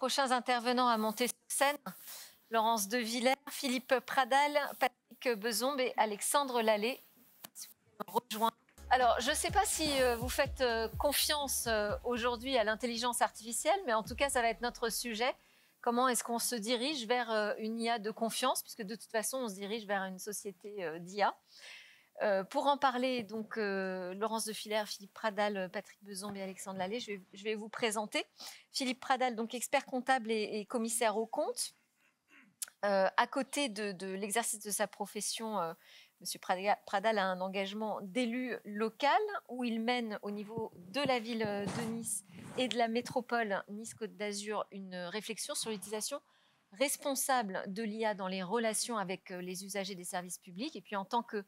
prochains intervenants à monter sur scène. Laurence De Villers, Philippe Pradal, Patrick Bezombe et Alexandre Lallet. Alors, je ne sais pas si vous faites confiance aujourd'hui à l'intelligence artificielle, mais en tout cas, ça va être notre sujet. Comment est-ce qu'on se dirige vers une IA de confiance, puisque de toute façon, on se dirige vers une société d'IA. Pour en parler, donc, Laurence De Villers, Philippe Pradal, Patrick Bezombe et Alexandre Lallet, je vais vous présenter. Philippe Pradal, donc expert comptable et commissaire aux comptes. À côté de l'exercice de sa profession, M. Pradal a un engagement d'élu local où il mène au niveau de la ville de Nice et de la métropole Nice-Côte d'Azur une réflexion sur l'utilisation responsable de l'IA dans les relations avec les usagers des services publics. Et puis en tant que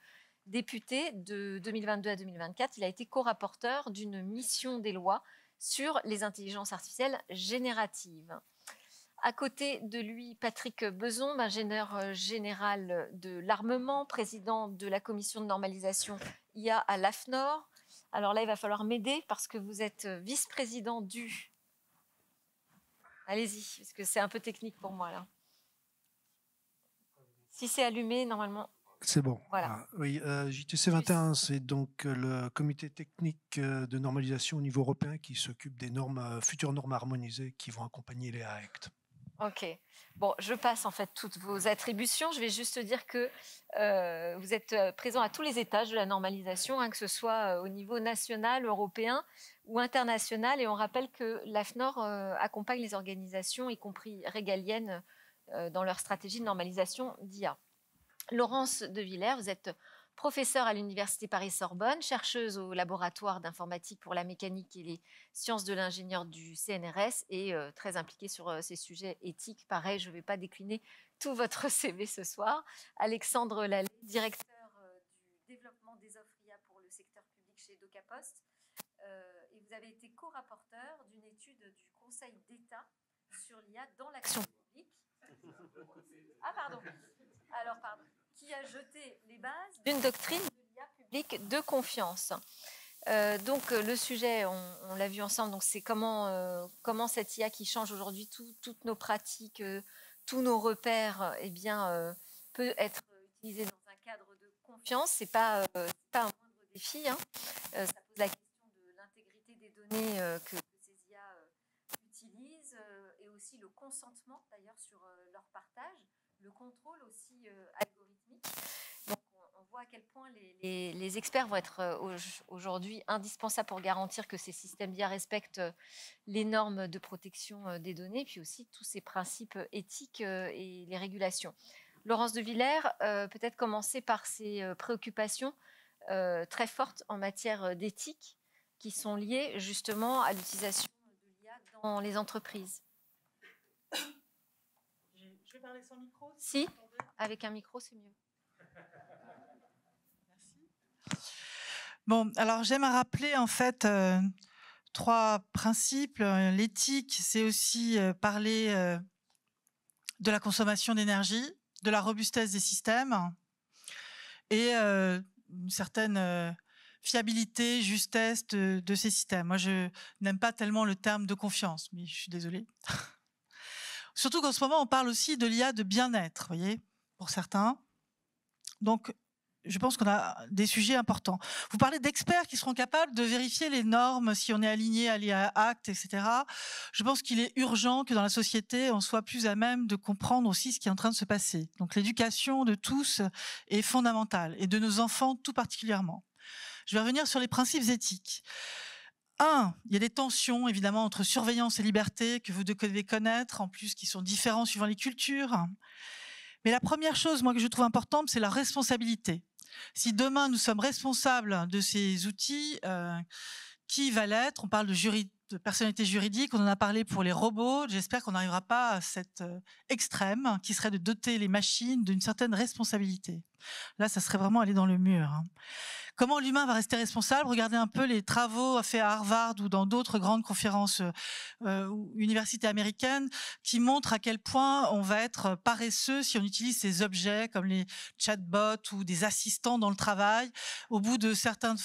député de 2022 à 2024, il a été co-rapporteur d'une mission des lois sur les intelligences artificielles génératives. À côté de lui, Patrick Bezombe, ingénieur général de l'armement, président de la commission de normalisation IA à l'AFNOR. Alors là, il va falloir m'aider parce que vous êtes vice-président du... Allez-y, parce que c'est un peu technique pour moi là. Si c'est allumé, normalement... C'est bon. Voilà. Ah, oui, JTC 21, c'est donc le comité technique de normalisation au niveau européen qui s'occupe des normes, futures normes harmonisées qui vont accompagner les ACT. Ok. Bon, je passe en fait toutes vos attributions. Je vais juste dire que vous êtes présent à tous les étages de la normalisation, hein, que ce soit au niveau national, européen ou international. Et on rappelle que l'AFNOR accompagne les organisations, y compris régaliennes, dans leur stratégie de normalisation d'IA. Laurence De Villers, vous êtes professeure à l'Université Paris-Sorbonne, chercheuse au laboratoire d'informatique pour la mécanique et les sciences de l'ingénieur du CNRS et très impliquée sur ces sujets éthiques. Pareil, je ne vais pas décliner tout votre CV ce soir. Alexandre Lallet, directeur du développement des offres IA pour le secteur public chez DocaPost. Et vous avez été co-rapporteur d'une étude du Conseil d'État sur l'IA dans l'action publique. Ah, pardon. Alors, pardon. Qui a jeté les bases d'une doctrine de l'IA publique de confiance. Donc, le sujet, on l'a vu ensemble, c'est comment cette IA qui change aujourd'hui toutes nos pratiques, tous nos repères, peut être utilisée dans un cadre de confiance. Ce n'est pas un moindre défi. Hein. Ça pose la question de l'intégrité des données que ces IA utilisent et aussi le consentement, d'ailleurs, sur leur partage. Le contrôle aussi algorithmique. Donc, on voit à quel point les experts vont être aujourd'hui indispensables pour garantir que ces systèmes d'IA respectent les normes de protection des données, puis aussi tous ces principes éthiques et les régulations. Laurence De Villers, peut-être commencer par ces préoccupations très fortes en matière d'éthique qui sont liées justement à l'utilisation de l'IA dans les entreprises. Je vais parler sans micro? Si, avec un micro, c'est mieux. Merci. Bon, alors j'aime rappeler en fait 3 principes. L'éthique, c'est aussi parler de la consommation d'énergie, de la robustesse des systèmes et une certaine fiabilité, justesse de ces systèmes. Moi, je n'aime pas tellement le terme de confiance, mais je suis désolée. Surtout qu'en ce moment, on parle aussi de l'IA de bien-être, vous voyez, pour certains. Donc, je pense qu'on a des sujets importants. Vous parlez d'experts qui seront capables de vérifier les normes, si on est aligné à l'IA Act, etc. Je pense qu'il est urgent que dans la société, on soit plus à même de comprendre aussi ce qui est en train de se passer. Donc, l'éducation de tous est fondamentale, et de nos enfants tout particulièrement. Je vais revenir sur les principes éthiques. Il y a des tensions, évidemment, entre surveillance et liberté que vous devez connaître, en plus, qui sont différents suivant les cultures. Mais la première chose, moi, que je trouve importante, c'est la responsabilité. Si demain, nous sommes responsables de ces outils, qui va l'être? On parle de personnalité juridique, on en a parlé pour les robots. J'espère qu'on n'arrivera pas à cet extrême, qui serait de doter les machines d'une certaine responsabilité. Là, ça serait vraiment aller dans le mur. Comment l'humain va rester responsable? Regardez un peu les travaux faits à Harvard ou dans d'autres grandes conférences universités américaines qui montrent à quel point on va être paresseux si on utilise ces objets comme les chatbots ou des assistants dans le travail. Au bout de certains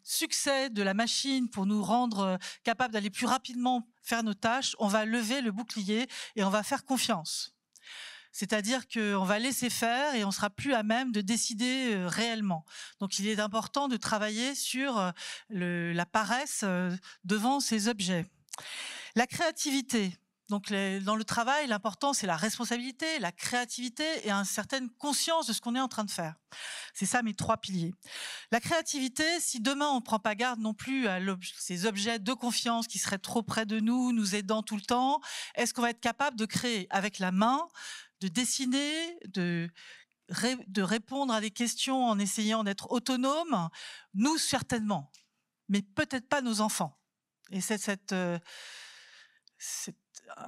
succès de la machine pour nous rendre capables d'aller plus rapidement faire nos tâches, on va lever le bouclier et on va faire confiance. C'est-à-dire qu'on va laisser faire et on sera plus à même de décider réellement. Donc il est important de travailler sur la paresse devant ces objets. La créativité. Donc dans le travail, l'important c'est la responsabilité, la créativité et une certaine conscience de ce qu'on est en train de faire. C'est ça mes 3 piliers. La créativité, si demain on ne prend pas garde non plus à ces objets de confiance qui seraient trop près de nous, nous aidant tout le temps, est-ce qu'on va être capable de créer avec la main, de dessiner, de répondre à des questions en essayant d'être autonome? Nous, certainement, mais peut-être pas nos enfants. Et c'est cette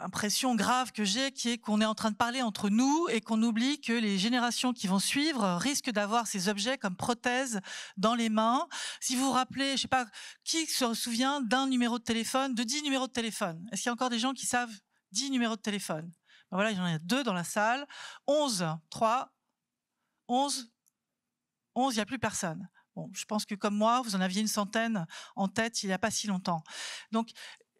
impression grave que j'ai, qui est qu'on est en train de parler entre nous et qu'on oublie que les générations qui vont suivre risquent d'avoir ces objets comme prothèses dans les mains. Si vous vous rappelez, je ne sais pas, qui se souvient d'un numéro de téléphone, de 10 numéros de téléphone? Est-ce qu'il y a encore des gens qui savent 10 numéros de téléphone? Ben voilà, il y en a 2 dans la salle. 11, 3, 11, il n'y a plus personne. Bon, je pense que comme moi, vous en aviez une centaine en tête il n'y a pas si longtemps. Donc,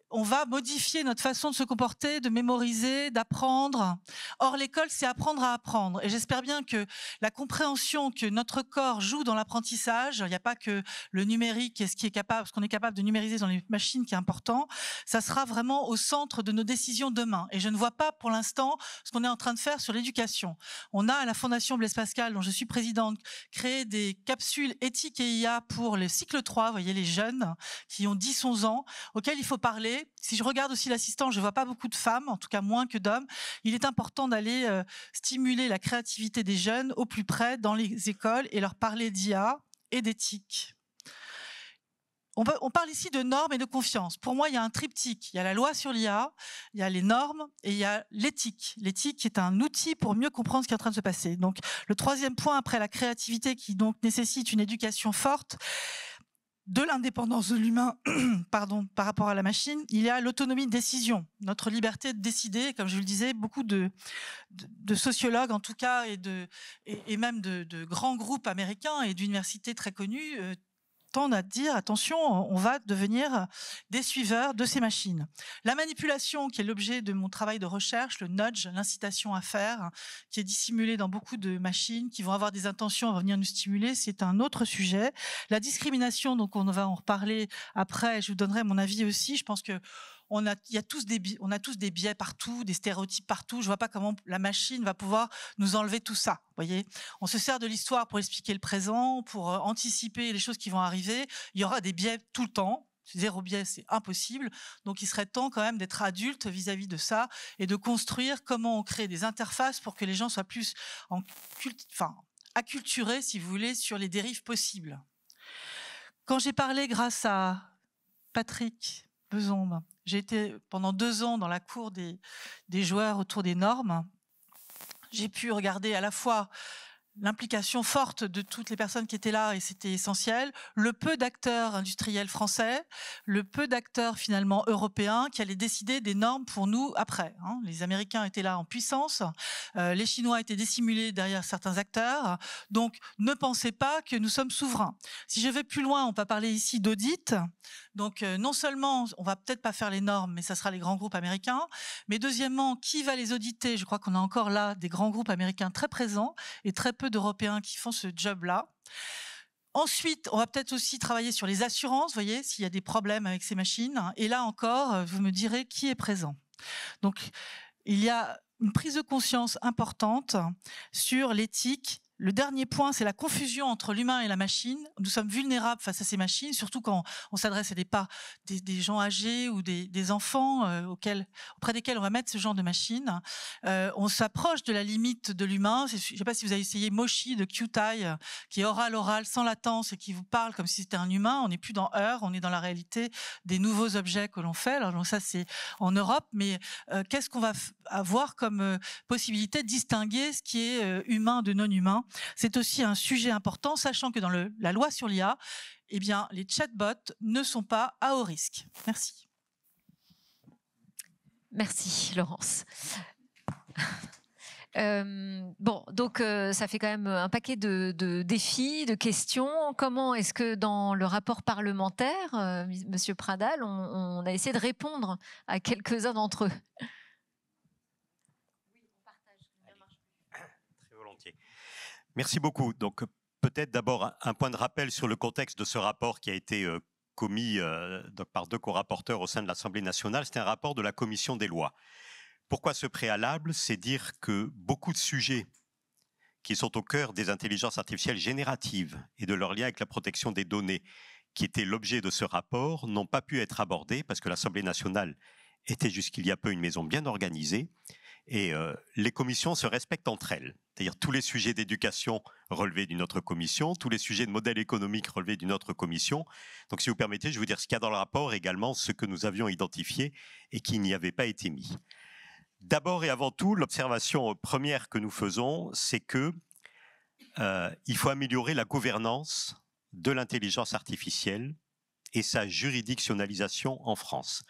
on va modifier notre façon de se comporter, de mémoriser, d'apprendre. Or, l'école, c'est apprendre à apprendre. Et j'espère bien que la compréhension que notre corps joue dans l'apprentissage, il n'y a pas que le numérique et ce qu'on est capable de numériser dans les machines qui est important, ça sera vraiment au centre de nos décisions demain. Et je ne vois pas pour l'instant ce qu'on est en train de faire sur l'éducation. On a à la Fondation Blaise Pascal, dont je suis présidente, créé des capsules éthiques et IA pour le cycle 3, vous voyez, les jeunes qui ont 10-11 ans, auxquels il faut parler. Si je regarde aussi l'assistant, je ne vois pas beaucoup de femmes, en tout cas moins que d'hommes. Il est important d'aller stimuler la créativité des jeunes au plus près dans les écoles et leur parler d'IA et d'éthique. On parle ici de normes et de confiance. Pour moi, il y a un triptyque. Il y a la loi sur l'IA, il y a les normes et il y a l'éthique. L'éthique est un outil pour mieux comprendre ce qui est en train de se passer. Donc, le 3e point après la créativité qui donc nécessite une éducation forte, de l'indépendance de l'humain par rapport à la machine, il y a l'autonomie de décision, notre liberté de décider. Comme je vous le disais, beaucoup de sociologues, en tout cas, et même de grands groupes américains et d'universités très connues tendent à dire, attention, on va devenir des suiveurs de ces machines. La manipulation, qui est l'objet de mon travail de recherche, le nudge, l'incitation à faire, qui est dissimulée dans beaucoup de machines, qui vont avoir des intentions à venir nous stimuler, c'est un autre sujet. La discrimination, donc on va en reparler après, je vous donnerai mon avis aussi. Je pense que on a tous des biais partout, des stéréotypes partout. Je vois pas comment la machine va pouvoir nous enlever tout ça. Voyez, on se sert de l'histoire pour expliquer le présent, pour anticiper les choses qui vont arriver. Il y aura des biais tout le temps. 0 biais, c'est impossible. Donc, il serait temps quand même d'être adulte vis-à-vis de ça et de construire comment on crée des interfaces pour que les gens soient plus acculturés, si vous voulez, sur les dérives possibles. Quand j'ai parlé grâce à Patrick Besombe, j'ai été pendant 2 ans dans la cour des joueurs autour des normes. J'ai pu regarder à la fois l'implication forte de toutes les personnes qui étaient là, et c'était essentiel, le peu d'acteurs industriels français, le peu d'acteurs finalement européens qui allaient décider des normes pour nous après. Les Américains étaient là en puissance, les Chinois étaient dissimulés derrière certains acteurs, donc ne pensez pas que nous sommes souverains. Si je vais plus loin, on va parler ici d'audit. Donc non seulement on va peut-être pas faire les normes, mais ça sera les grands groupes américains, mais deuxièmement, qui va les auditer? Je crois qu'on a encore là des grands groupes américains très présents et très peu d'Européens qui font ce job-là. Ensuite, on va peut-être aussi travailler sur les assurances, vous voyez, s'il y a des problèmes avec ces machines. Et là encore, vous me direz qui est présent. Donc, il y a une prise de conscience importante sur l'éthique. Le dernier point, c'est la confusion entre l'humain et la machine. Nous sommes vulnérables face à ces machines, surtout quand on s'adresse à des gens âgés ou des enfants auprès desquels on va mettre ce genre de machine. On s'approche de la limite de l'humain. Je ne sais pas si vous avez essayé Moshi de QTI, qui est oral, sans latence et qui vous parle comme si c'était un humain. On n'est plus dans Heure, on est dans la réalité des nouveaux objets que l'on fait. Alors ça, c'est en Europe, mais qu'est-ce qu'on va avoir comme possibilité de distinguer ce qui est humain de non humain? C'est aussi un sujet important, sachant que dans la loi sur l'IA, eh bien, les chatbots ne sont pas à haut risque. Merci. Merci, Laurence. Bon, donc ça fait quand même un paquet de défis, de questions. Comment est-ce que dans le rapport parlementaire, Monsieur Pradal, on a essayé de répondre à quelques-uns d'entre eux? Oui, on partage. Très volontiers. Merci beaucoup. Donc peut-être d'abord un point de rappel sur le contexte de ce rapport qui a été commis par 2 co-rapporteurs au sein de l'Assemblée nationale. C'est un rapport de la Commission des lois. Pourquoi ce préalable? C'est dire que beaucoup de sujets qui sont au cœur des intelligences artificielles génératives et de leur lien avec la protection des données, qui étaient l'objet de ce rapport, n'ont pas pu être abordés parce que l'Assemblée nationale était jusqu'il y a peu une maison bien organisée et les commissions se respectent entre elles. C'est-à-dire tous les sujets d'éducation relevés d'une autre commission, tous les sujets de modèle économique relevés d'une autre commission. Donc si vous permettez, je vais vous dire ce qu'il y a dans le rapport, également ce que nous avions identifié et qui n'y avait pas été mis. D'abord et avant tout, l'observation première que nous faisons, c'est que il faut améliorer la gouvernance de l'intelligence artificielle et sa juridictionnalisation en France.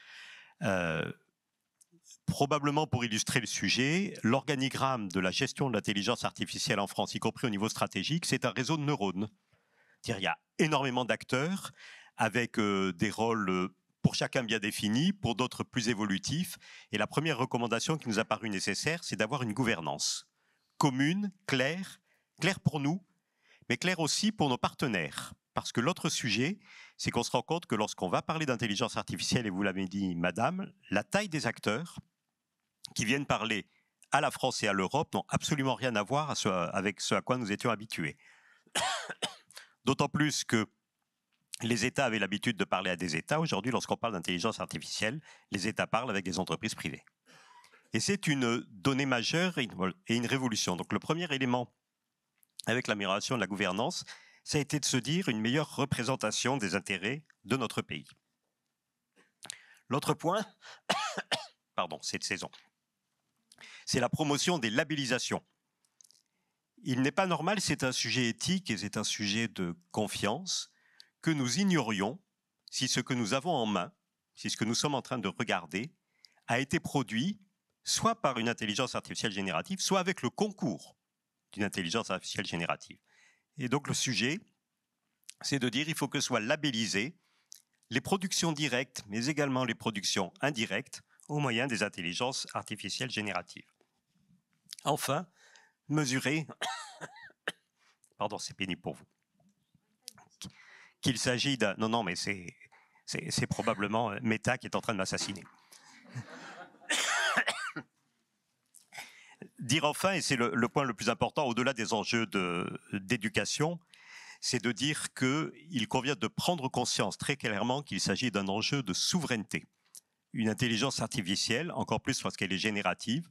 Probablement pour illustrer le sujet, l'organigramme de la gestion de l'intelligence artificielle en France, y compris au niveau stratégique, c'est un réseau de neurones. C'est-à-dire, il y a énormément d'acteurs avec des rôles pour chacun bien définis, pour d'autres plus évolutifs. Et la première recommandation qui nous a paru nécessaire, c'est d'avoir une gouvernance commune, claire pour nous, mais claire aussi pour nos partenaires. Parce que l'autre sujet, c'est qu'on se rend compte que lorsqu'on va parler d'intelligence artificielle, et vous l'avez dit, madame, la taille des acteurs qui viennent parler à la France et à l'Europe n'ont absolument rien à voir avec ce à quoi nous étions habitués. D'autant plus que les États avaient l'habitude de parler à des États. Aujourd'hui, lorsqu'on parle d'intelligence artificielle, les États parlent avec des entreprises privées. Et c'est une donnée majeure et une révolution. Donc le premier élément avec l'amélioration de la gouvernance, ça a été de se dire une meilleure représentation des intérêts de notre pays. L'autre point, pardon, cette saison, c'est la promotion des labellisations. Il n'est pas normal, c'est un sujet éthique et c'est un sujet de confiance, que nous ignorions si ce que nous avons en main, si ce que nous sommes en train de regarder, a été produit soit par une intelligence artificielle générative, soit avec le concours d'une intelligence artificielle générative. Et donc le sujet, c'est de dire qu'il faut que soient labellisées les productions directes, mais également les productions indirectes, au moyen des intelligences artificielles génératives. Enfin, mesurer, pardon, c'est pénible pour vous, qu'il s'agit d'un... Non, mais c'est probablement Meta qui est en train de m'assassiner. Dire enfin, et c'est le point le plus important, au-delà des enjeux d'éducation, c'est de dire qu'il convient de prendre conscience très clairement qu'il s'agit d'un enjeu de souveraineté. Une intelligence artificielle, encore plus lorsqu'elle est générative,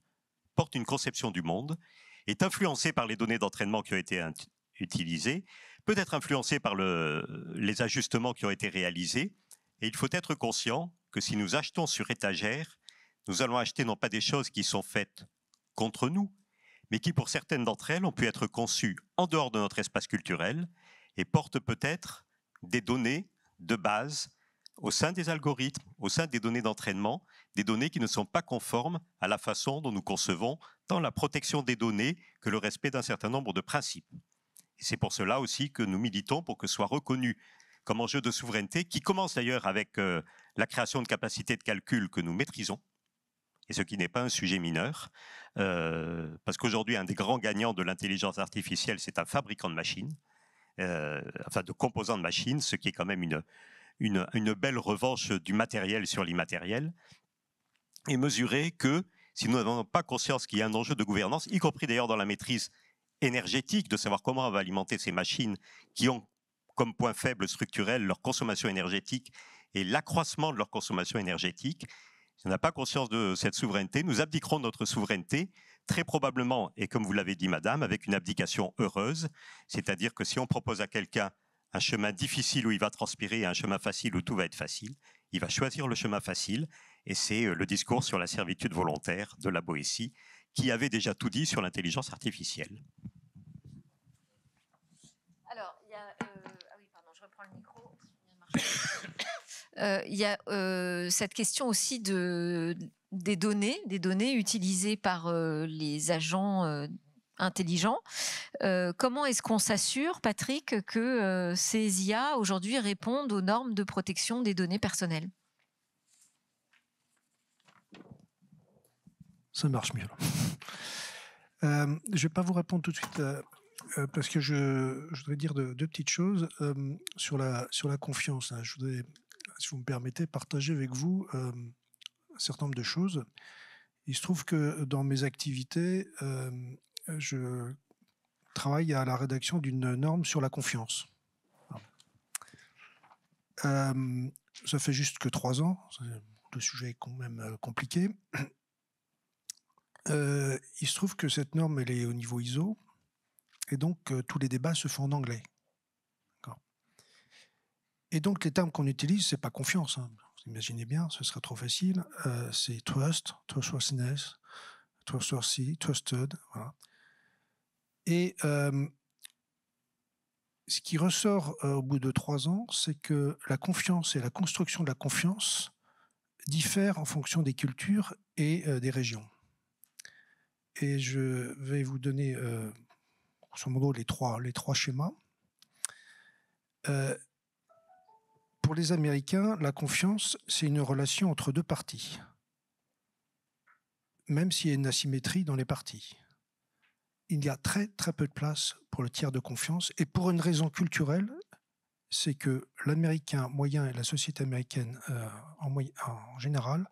porte une conception du monde, est influencée par les données d'entraînement qui ont été utilisées, peut être influencée par les ajustements qui ont été réalisés, et il faut être conscient que si nous achetons sur étagère, nous allons acheter non pas des choses qui sont faites contre nous, mais qui pour certaines d'entre elles ont pu être conçues en dehors de notre espace culturel et portent peut-être des données de base au sein des algorithmes, au sein des données d'entraînement, des données qui ne sont pas conformes à la façon dont nous concevons tant la protection des données que le respect d'un certain nombre de principes. Et c'est pour cela aussi que nous militons pour que soit reconnu comme enjeu de souveraineté, qui commence d'ailleurs avec la création de capacités de calcul que nous maîtrisons, et ce qui n'est pas un sujet mineur, parce qu'aujourd'hui, un des grands gagnants de l'intelligence artificielle, c'est un fabricant de machines, enfin de composants de machines, ce qui est quand même une belle revanche du matériel sur l'immatériel, et mesurer que si nous n'avons pas conscience qu'il y a un enjeu de gouvernance, y compris d'ailleurs dans la maîtrise énergétique, de savoir comment on va alimenter ces machines qui ont comme point faible structurel leur consommation énergétique et l'accroissement de leur consommation énergétique, si on n'a pas conscience de cette souveraineté, nous abdiquerons notre souveraineté, très probablement, et comme vous l'avez dit madame, avec une abdication heureuse, c'est-à-dire que si on propose à quelqu'un un chemin difficile où il va transpirer et un chemin facile où tout va être facile, il va choisir le chemin facile, et c'est le discours sur la servitude volontaire de la Boétie, qui avait déjà tout dit sur l'intelligence artificielle. Alors, il y a... ah oui, pardon, je reprends le micro. Il y a cette question aussi des données utilisées par les agents intelligents. Comment est-ce qu'on s'assure, Patrick, que ces IA aujourd'hui répondent aux normes de protection des données personnelles? Ça marche mieux. Je ne vais pas vous répondre tout de suite parce que je voudrais dire deux petites choses sur la confiance. Je voudrais, si vous me permettez, partager avec vous un certain nombre de choses. Il se trouve que dans mes activités, je travaille à la rédaction d'une norme sur la confiance. Ça fait juste que 3 ans. Le sujet est quand même compliqué. Il se trouve que cette norme, elle est au niveau ISO, et donc tous les débats se font en anglais. Et donc les termes qu'on utilise, c'est pas confiance. Vous imaginez bien, ce serait trop facile. C'est trust, trustworthiness, trustworthy, trusted. Voilà. Et ce qui ressort au bout de 3 ans, c'est que la confiance et la construction de la confiance diffèrent en fonction des cultures et des régions. Et je vais vous donner, grosso modo, les trois schémas. Pour les Américains, la confiance, c'est une relation entre 2 parties, même s'il y a une asymétrie dans les parties. Il y a très très peu de place pour le tiers de confiance, et pour une raison culturelle, c'est que l'Américain moyen et la société américaine en général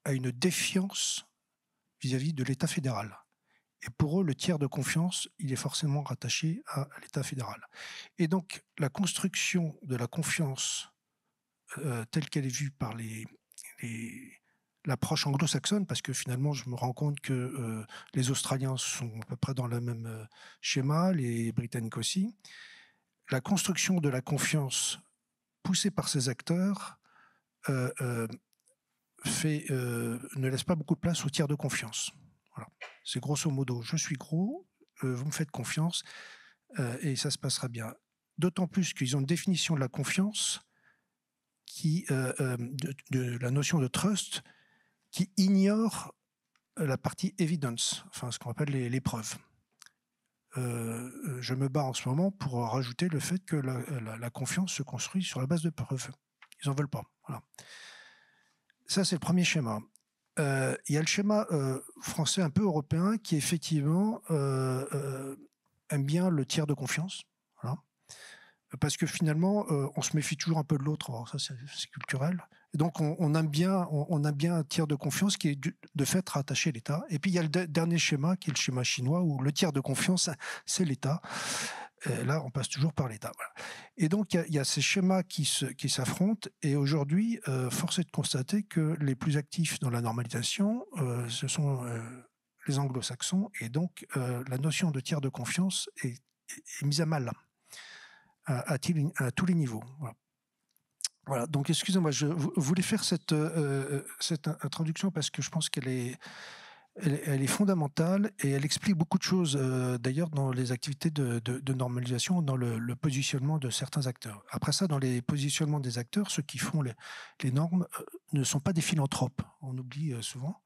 a une défiance vis-à-vis de l'État fédéral. Et pour eux, le tiers de confiance, il est forcément rattaché à l'État fédéral. Et donc, la construction de la confiance telle qu'elle est vue par l'approche anglo-saxonne, parce que finalement, je me rends compte que les Australiens sont à peu près dans le même schéma, les Britanniques aussi. La construction de la confiance poussée par ces acteurs ne laisse pas beaucoup de place au tiers de confiance. Voilà. C'est grosso modo, je suis gros, vous me faites confiance et ça se passera bien. D'autant plus qu'ils ont une définition de la confiance, de la notion de trust, qui ignore la partie evidence, enfin ce qu'on appelle les preuves. Je me bats en ce moment pour rajouter le fait que la confiance se construit sur la base de preuves. Ils n'en veulent pas. Voilà. Ça, c'est le premier schéma. Il y a le schéma français un peu européen qui, effectivement, aime bien le tiers de confiance. Voilà. Parce que finalement, on se méfie toujours un peu de l'autre. Alors ça, c'est culturel. Et donc, on aime bien un tiers de confiance qui est de fait rattaché à l'État. Et puis, il y a le dernier schéma, qui est le schéma chinois, où le tiers de confiance, c'est l'État. Là, on passe toujours par l'État. Voilà. Et donc, il y a ces schémas qui s'affrontent. Et aujourd'hui, force est de constater que les plus actifs dans la normalisation, ce sont les anglo-saxons. Et donc, la notion de tiers de confiance est mise à mal à tous les niveaux. Voilà. Voilà. Donc, excusez-moi, je voulais faire cette introduction parce que je pense qu'elle est fondamentale et elle explique beaucoup de choses, d'ailleurs, dans les activités de normalisation, dans le positionnement de certains acteurs. Après ça, dans les positionnements des acteurs, ceux qui font les normes ne sont pas des philanthropes. On oublie souvent.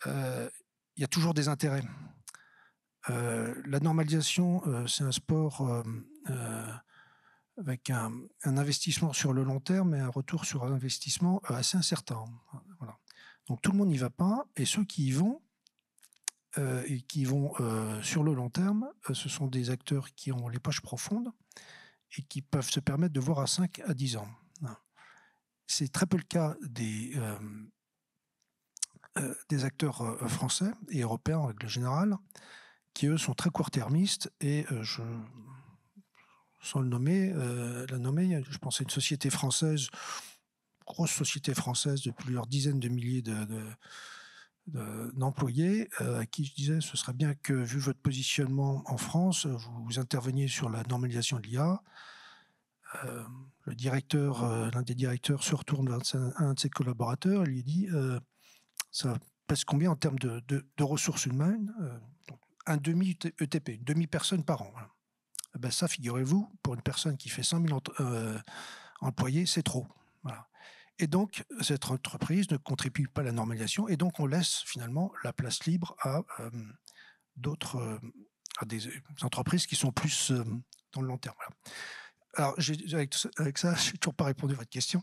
Il y a toujours des intérêts. La normalisation, c'est un sport avec un investissement sur le long terme et un retour sur investissement assez incertain. Voilà. Donc tout le monde n'y va pas, et ceux qui y vont, sur le long terme, ce sont des acteurs qui ont les poches profondes et qui peuvent se permettre de voir à 5 à 10 ans. C'est très peu le cas des acteurs français et européens en règle générale, qui eux sont très court-termistes et sans la nommer, je pense à une société française, grosse société française de plusieurs dizaines de milliers d'employés, à qui je disais ce serait bien que, vu votre positionnement en France, vous interveniez sur la normalisation de l'IA. L'un des directeurs se retourne vers un de ses collaborateurs et lui dit ça pèse combien en termes de ressources humaines, un demi-ETP, une demi-personne par an. Voilà. Ben ça, figurez-vous, pour une personne qui fait 100 000 employés, c'est trop. Voilà. Et donc, cette entreprise ne contribue pas à la normalisation, et donc on laisse finalement la place libre à d'autres, à des entreprises qui sont plus dans le long terme. Voilà. Alors, avec ça, je n'ai toujours pas répondu à votre question.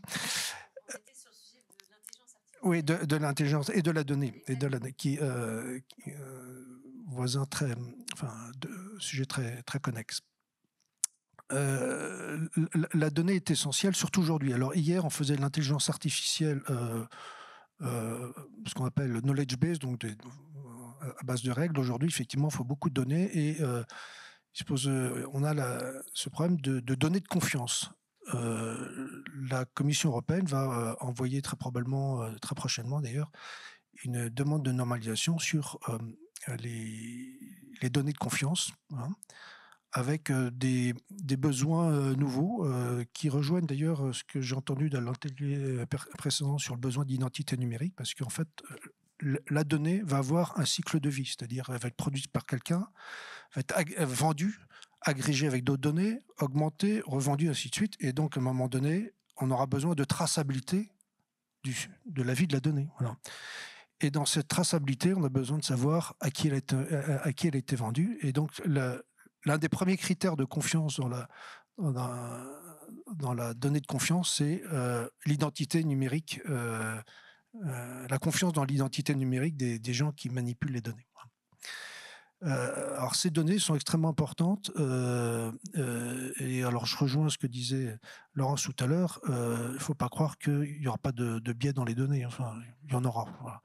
Oui, de l'intelligence et de la donnée, qui voisin très, sujet très très connexe. La donnée est essentielle, surtout aujourd'hui. Alors hier, on faisait de l'intelligence artificielle, ce qu'on appelle le knowledge base, donc à base de règles. Aujourd'hui, effectivement, il faut beaucoup de données et on a ce problème de données de confiance. La Commission européenne va envoyer très probablement, très prochainement d'ailleurs, une demande de normalisation sur les données de confiance, hein, avec des besoins nouveaux qui rejoignent d'ailleurs ce que j'ai entendu dans l'atelier précédent sur le besoin d'identité numérique, parce qu'en fait, la donnée va avoir un cycle de vie, c'est-à-dire elle va être produite par quelqu'un, va être vendue, agrégée avec d'autres données, augmentée, revendue, ainsi de suite. Et donc, à un moment donné, on aura besoin de traçabilité de la vie de la donnée. Voilà. Et dans cette traçabilité, on a besoin de savoir à qui elle a été vendue. Et donc, l'un des premiers critères de confiance dans la donnée de confiance, c'est l'identité numérique, la confiance dans l'identité numérique des gens qui manipulent les données. Alors ces données sont extrêmement importantes et alors je rejoins ce que disait Laurence tout à l'heure. Il ne faut pas croire qu'il n'y aura pas de biais dans les données. Enfin, il y en aura. Voilà.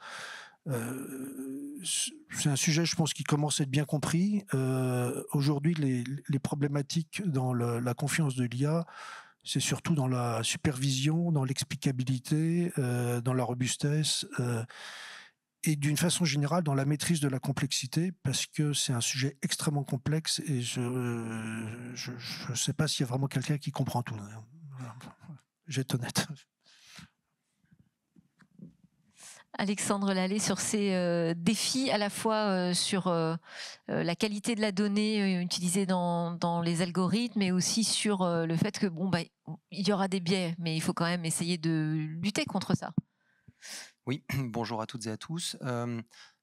C'est un sujet, je pense, qui commence à être bien compris. Aujourd'hui, les problématiques dans la confiance de l'IA, c'est surtout dans la supervision, dans l'explicabilité, dans la robustesse. Et d'une façon générale, dans la maîtrise de la complexité, parce que c'est un sujet extrêmement complexe et je ne sais pas s'il y a vraiment quelqu'un qui comprend tout. J'ai été honnête. Alexandre Lallet, sur ces défis à la fois sur la qualité de la donnée utilisée dans les algorithmes, mais aussi sur le fait que il y aura des biais, mais il faut quand même essayer de lutter contre ça. Oui, bonjour à toutes et à tous.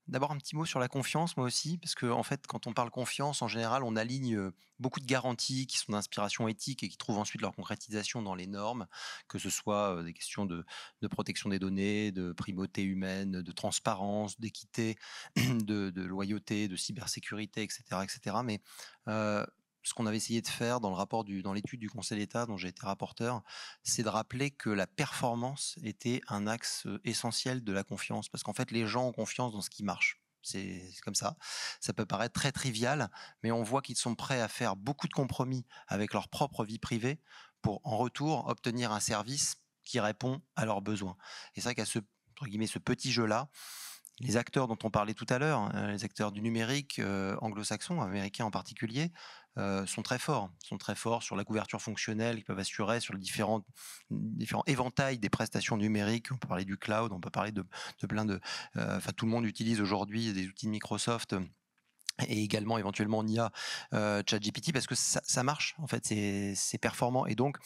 D'abord un petit mot sur la confiance, moi aussi, parce que en fait, quand on parle confiance, en général, on aligne beaucoup de garanties qui sont d'inspiration éthique et qui trouvent ensuite leur concrétisation dans les normes, que ce soit des questions de protection des données, de primauté humaine, de transparence, d'équité, de loyauté, de cybersécurité, etc., etc. Mais ce qu'on avait essayé de faire dans l'étude du Conseil d'État dont j'ai été rapporteur, c'est de rappeler que la performance était un axe essentiel de la confiance, parce qu'en fait, les gens ont confiance dans ce qui marche. C'est comme ça. Ça peut paraître très trivial, mais on voit qu'ils sont prêts à faire beaucoup de compromis avec leur propre vie privée pour, en retour, obtenir un service qui répond à leurs besoins. Et c'est vrai qu'à ce petit jeu-là, les acteurs dont on parlait tout à l'heure, les acteurs du numérique anglo-saxons, américains en particulier, sont très forts sur la couverture fonctionnelle qu'ils peuvent assurer sur les différents éventails des prestations numériques. On peut parler du cloud, on peut parler de plein de... tout le monde utilise aujourd'hui des outils de Microsoft et également éventuellement en IA ChatGPT, parce que ça marche, en fait, c'est performant. Et donc,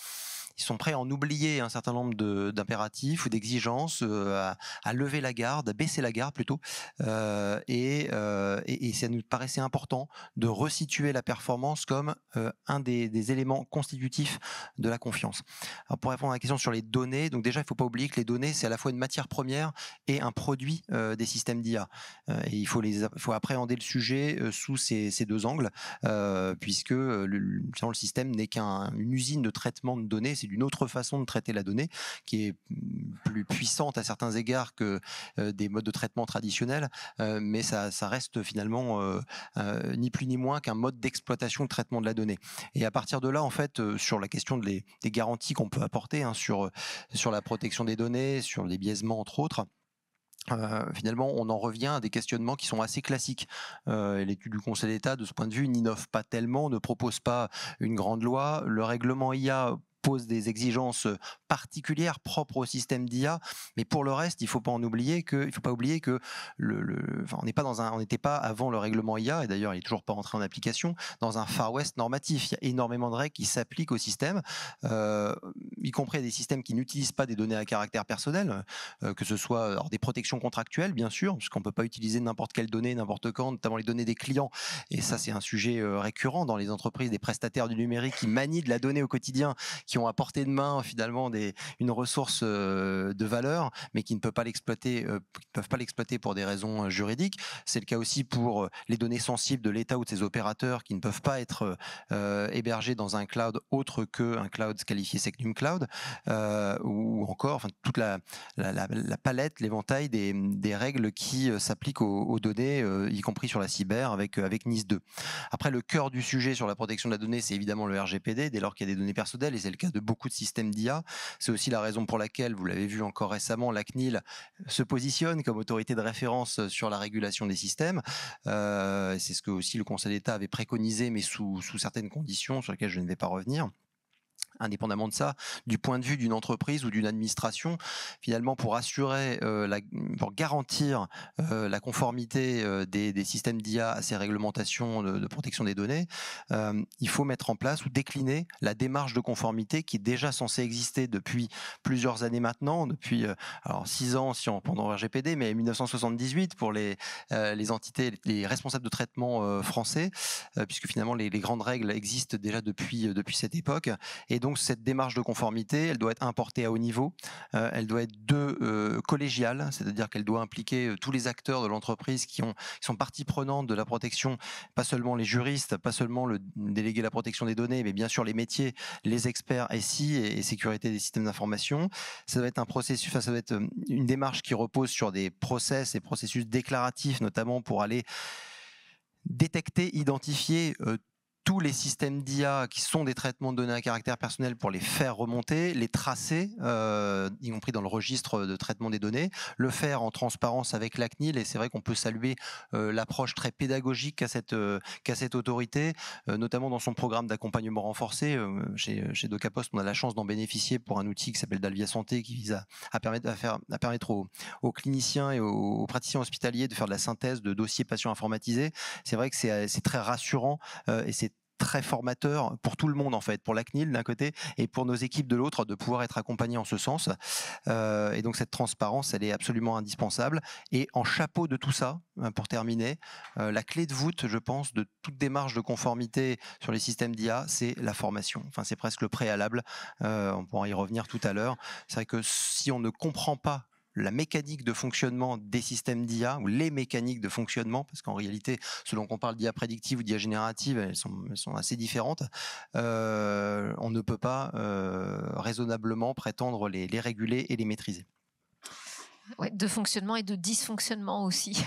ils sont prêts à en oublier un certain nombre d'impératifs ou d'exigences, à lever la garde, à baisser la garde plutôt. Et ça nous paraissait important de resituer la performance comme un des éléments constitutifs de la confiance. Alors pour répondre à la question sur les données, donc déjà, il ne faut pas oublier que les données, c'est à la fois une matière première et un produit des systèmes d'IA. Et il faut appréhender le sujet sous ces deux angles, puisque le système n'est qu'une usine de traitement de données. C'est d'une autre façon de traiter la donnée qui est plus puissante à certains égards que des modes de traitement traditionnels, mais ça reste finalement ni plus ni moins qu'un mode d'exploitation de traitement de la donnée. Et à partir de là, en fait, sur la question des garanties qu'on peut apporter sur la protection des données, sur les biaisements entre autres, finalement, on en revient à des questionnements qui sont assez classiques. L'étude du Conseil d'État, de ce point de vue, n'innove pas tellement, ne propose pas une grande loi. Le règlement IA pose des exigences particulières propres au système d'IA, mais pour le reste, il ne faut pas oublier que on n'était pas avant le règlement IA, et d'ailleurs il n'est toujours pas entré en application, dans un Far West normatif. Il y a énormément de règles qui s'appliquent au système, y compris à des systèmes qui n'utilisent pas des données à caractère personnel, que ce soit des protections contractuelles, bien sûr, parce qu'on ne peut pas utiliser n'importe quelle donnée, n'importe quand, notamment les données des clients, et ça c'est un sujet récurrent dans les entreprises, des prestataires du numérique qui manient de la donnée au quotidien, qui ont à portée de main finalement une ressource de valeur, mais qui ne peuvent pas l'exploiter pour des raisons juridiques. C'est le cas aussi pour les données sensibles de l'État ou de ses opérateurs qui ne peuvent pas être hébergés dans un cloud autre qu'un cloud qualifié Secnum Cloud, ou encore toute la palette, l'éventail des règles qui s'appliquent aux données, y compris sur la cyber avec NIS 2. Après, le cœur du sujet sur la protection de la donnée, c'est évidemment le RGPD, dès lors qu'il y a des données personnelles, et c'est le cas de beaucoup de systèmes d'IA. C'est aussi la raison pour laquelle, vous l'avez vu encore récemment, la CNIL se positionne comme autorité de référence sur la régulation des systèmes. C'est ce que aussi le Conseil d'État avait préconisé, mais sous certaines conditions sur lesquelles je ne vais pas revenir. Indépendamment de ça, du point de vue d'une entreprise ou d'une administration, finalement pour garantir la conformité des systèmes d'IA à ces réglementations de protection des données, il faut mettre en place ou décliner la démarche de conformité qui est déjà censée exister depuis plusieurs années maintenant, depuis 6 ans pendant RGPD, mais 1978 pour les entités, les responsables de traitement français, puisque finalement les grandes règles existent déjà depuis cette époque. Et donc cette démarche de conformité, elle doit être importée à haut niveau, elle doit être collégiale, c'est-à-dire qu'elle doit impliquer tous les acteurs de l'entreprise qui sont partie prenante de la protection, pas seulement les juristes, pas seulement le délégué à la protection des données, mais bien sûr les métiers, les experts SI et sécurité des systèmes d'information. Ça doit être un processus, ça doit être une démarche qui repose sur des processus déclaratifs, notamment pour aller détecter, identifier tous les systèmes d'IA qui sont des traitements de données à caractère personnel pour les faire remonter, les tracer, y compris dans le registre de traitement des données, le faire en transparence avec la CNIL, et c'est vrai qu'on peut saluer l'approche très pédagogique qu'a cette autorité, notamment dans son programme d'accompagnement renforcé. Chez DocaPost, on a la chance d'en bénéficier pour un outil qui s'appelle Dalvia Santé, qui vise à permettre aux cliniciens et aux praticiens hospitaliers de faire de la synthèse de dossiers patients informatisés. C'est vrai que c'est très rassurant et c'est très formateur pour tout le monde en fait, pour la CNIL d'un côté et pour nos équipes de l'autre, de pouvoir être accompagnés en ce sens. Et donc cette transparence, elle est absolument indispensable. Et en chapeau de tout ça, pour terminer, la clé de voûte, je pense, de toute démarche de conformité sur les systèmes d'IA, c'est la formation. Enfin, c'est presque le préalable. On pourra y revenir tout à l'heure. C'est vrai que si on ne comprend pas la mécanique de fonctionnement des systèmes d'IA, ou les mécaniques de fonctionnement, parce qu'en réalité, selon qu'on parle d'IA prédictive ou d'IA générative, elles sont assez différentes, on ne peut pas raisonnablement prétendre les réguler et les maîtriser. Ouais, de fonctionnement et de dysfonctionnement aussi.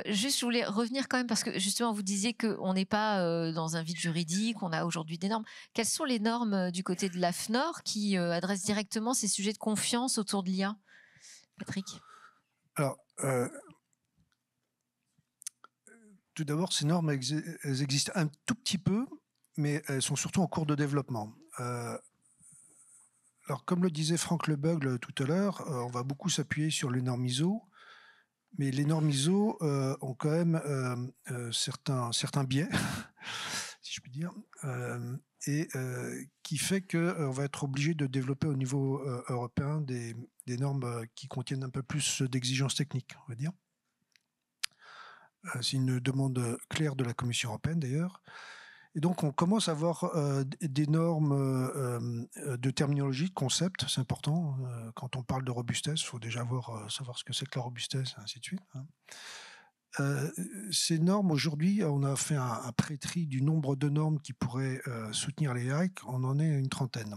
Juste, je voulais revenir quand même, parce que justement, vous disiez qu'on n'est pas dans un vide juridique, on a aujourd'hui des normes. Quelles sont les normes du côté de l'AFNOR qui adressent directement ces sujets de confiance autour de l'IA ? Patrick ? Alors, tout d'abord, ces normes, elles existent un tout petit peu, mais elles sont surtout en cours de développement. Alors, comme le disait Franck Lebeugle tout à l'heure, on va beaucoup s'appuyer sur les normes ISO, mais les normes ISO ont quand même certains biais, si je puis dire, et qui fait qu'on va être obligé de développer au niveau européen des normes qui contiennent un peu plus d'exigences techniques, on va dire. C'est une demande claire de la Commission européenne d'ailleurs. Et donc on commence à avoir des normes de terminologie, de concept, c'est important. Quand on parle de robustesse, il faut déjà savoir ce que c'est que la robustesse, et ainsi de suite. Ces normes, aujourd'hui, on a fait un pré-tri du nombre de normes qui pourraient soutenir les AI, on en est à une trentaine.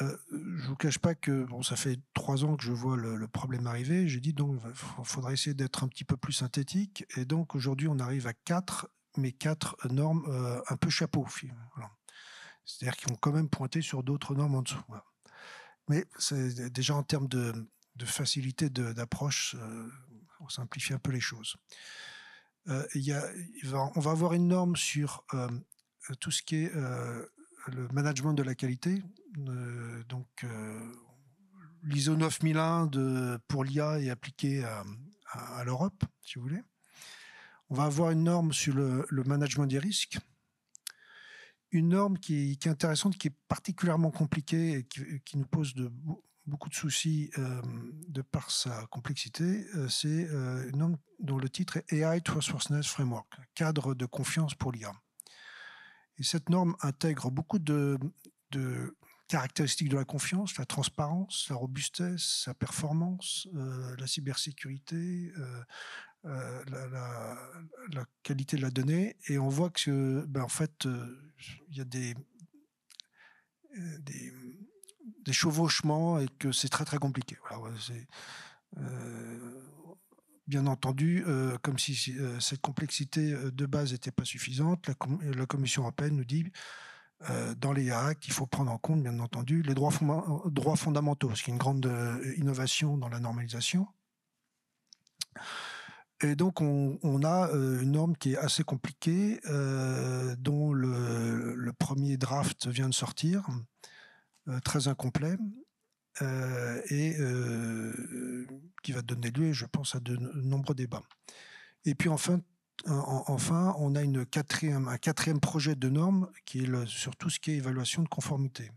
Je ne vous cache pas que ça fait 3 ans que je vois le problème arriver. J'ai dit donc il faudrait essayer d'être un petit peu plus synthétique. Et donc aujourd'hui, on arrive à 4, mais 4 normes un peu chapeau. Voilà. C'est-à-dire qu'ils vont quand même pointer sur d'autres normes en dessous. Voilà. Mais c'est déjà en termes de facilité d'approche, on simplifie un peu les choses. On va avoir une norme sur tout ce qui est le management de la qualité. L'ISO 9001 pour l'IA est appliqué à l'Europe, si vous voulez. On va avoir une norme sur le management des risques. Une norme qui est intéressante, qui est particulièrement compliquée et qui nous pose beaucoup de soucis de par sa complexité. C'est une norme dont le titre est AI Trustworthiness Framework, cadre de confiance pour l'IA. Et cette norme intègre beaucoup de caractéristiques de la confiance, la transparence, la robustesse, la performance, la cybersécurité, la qualité de la donnée. Et on voit que, en fait, il y a des chevauchements et que c'est très très compliqué. Voilà, bien entendu, comme si cette complexité de base n'était pas suffisante, la Commission européenne nous dit dans les IA qu'il faut prendre en compte, bien entendu, les droits fondamentaux, ce qui est une grande innovation dans la normalisation. Et donc, on a une norme qui est assez compliquée, dont le premier draft vient de sortir, très incomplet, et qui va donner lieu, je pense, à de nombreux débats. Et puis enfin, on a un quatrième projet de norme qui est sur tout ce qui est évaluation de conformité.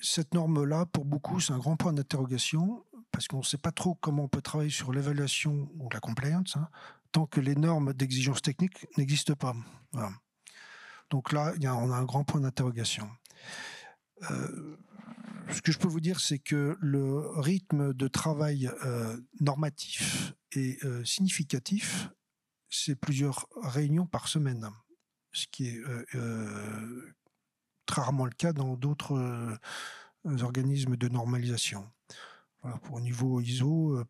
Cette norme-là, pour beaucoup, c'est un grand point d'interrogation, parce qu'on ne sait pas trop comment on peut travailler sur l'évaluation ou la compliance, tant que les normes d'exigence technique n'existent pas. Voilà. Donc là, on a un grand point d'interrogation. Ce que je peux vous dire, c'est que le rythme de travail normatif et significatif, c'est plusieurs réunions par semaine, ce qui est très rarement le cas dans d'autres organismes de normalisation. Voilà, pour au niveau ISO,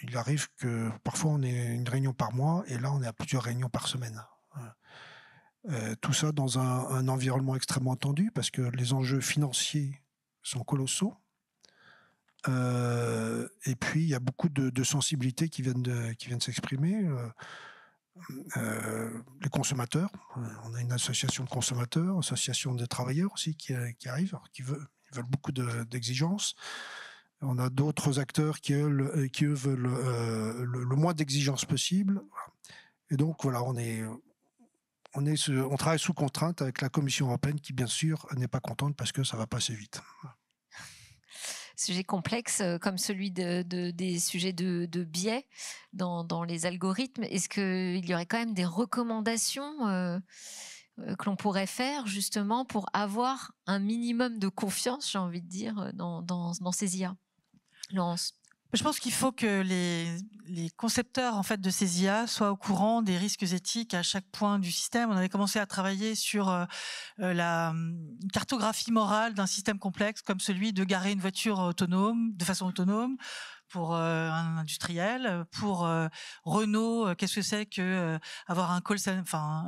il arrive que parfois on ait une réunion par mois, et là on est à plusieurs réunions par semaine. Tout ça dans un environnement extrêmement tendu, parce que les enjeux financiers sont colossaux. Et puis il y a beaucoup de sensibilités qui viennent s'exprimer. Les consommateurs, on a une association de consommateurs, association de travailleurs aussi qui arrivent, qui veulent beaucoup d'exigences. On a d'autres acteurs qui eux veulent le moins d'exigences possible. Et donc voilà, on travaille sous contrainte avec la Commission européenne qui, bien sûr, n'est pas contente parce que ça va pas assez vite. Sujet complexe comme celui des sujets de biais dans les algorithmes. Est-ce qu'il y aurait quand même des recommandations que l'on pourrait faire justement pour avoir un minimum de confiance, j'ai envie de dire, dans ces IA? Laurence? Je pense qu'il faut que les concepteurs en fait de ces IA soient au courant des risques éthiques à chaque point du système. On avait commencé à travailler sur la cartographie morale d'un système complexe comme celui de garer une voiture autonome, de façon autonome, pour un industriel, pour Renault, qu'est-ce que c'est que avoir un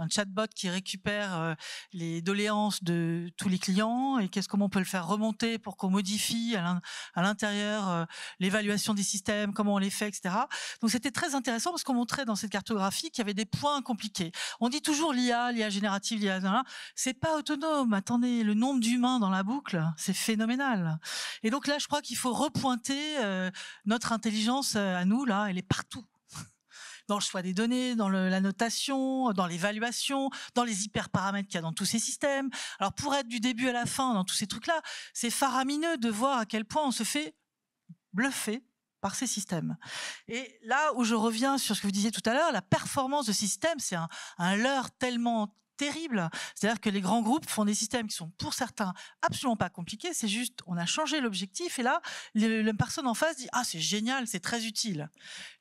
chatbot qui récupère les doléances de tous les clients, et comment on peut le faire remonter pour qu'on modifie à l'intérieur l'évaluation des systèmes, comment on les fait, etc. Donc c'était très intéressant parce qu'on montrait dans cette cartographie qu'il y avait des points compliqués. On dit toujours l'IA générative, l'IA, c'est pas autonome. Attendez, le nombre d'humains dans la boucle, c'est phénoménal. Et donc là, je crois qu'il faut repointer notre intelligence à nous, là, elle est partout. Dans le choix des données, dans la notation, dans l'évaluation, dans les hyperparamètres qu'il y a dans tous ces systèmes. Alors pour être du début à la fin dans tous ces trucs-là, c'est faramineux de voir à quel point on se fait bluffer par ces systèmes. Et là où je reviens sur ce que vous disiez tout à l'heure, la performance de ces systèmes, c'est un leurre tellement terrible. C'est-à-dire que les grands groupes font des systèmes qui sont pour certains absolument pas compliqués, c'est juste on a changé l'objectif et là la personne en face dit ah c'est génial, c'est très utile.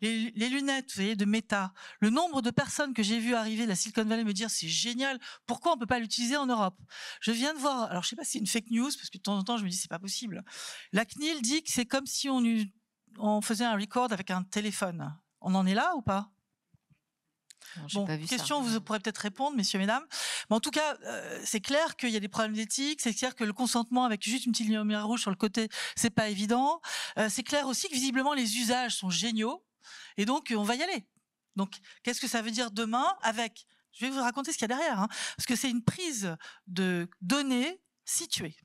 Les lunettes, vous voyez, de Meta, le nombre de personnes que j'ai vu arriver de la Silicon Valley me dire c'est génial, pourquoi on peut pas l'utiliser en Europe? Je viens de voir, alors je sais pas si c'est une fake news parce que de temps en temps je me dis c'est pas possible. La CNIL dit que c'est comme si on faisait un record avec un téléphone. On en est là ou pas? Non, pas vu question, ça. vous pourrez peut-être répondre, messieurs, mesdames. Mais en tout cas, c'est clair qu'il y a des problèmes d'éthique. C'est clair que le consentement avec juste une petite lumière rouge sur le côté, c'est pas évident. C'est clair aussi que visiblement les usages sont géniaux et donc on va y aller. Donc, qu'est-ce que ça veut dire demain avec Je vais vous raconter ce qu'il y a derrière, hein, parce que c'est une prise de données situées.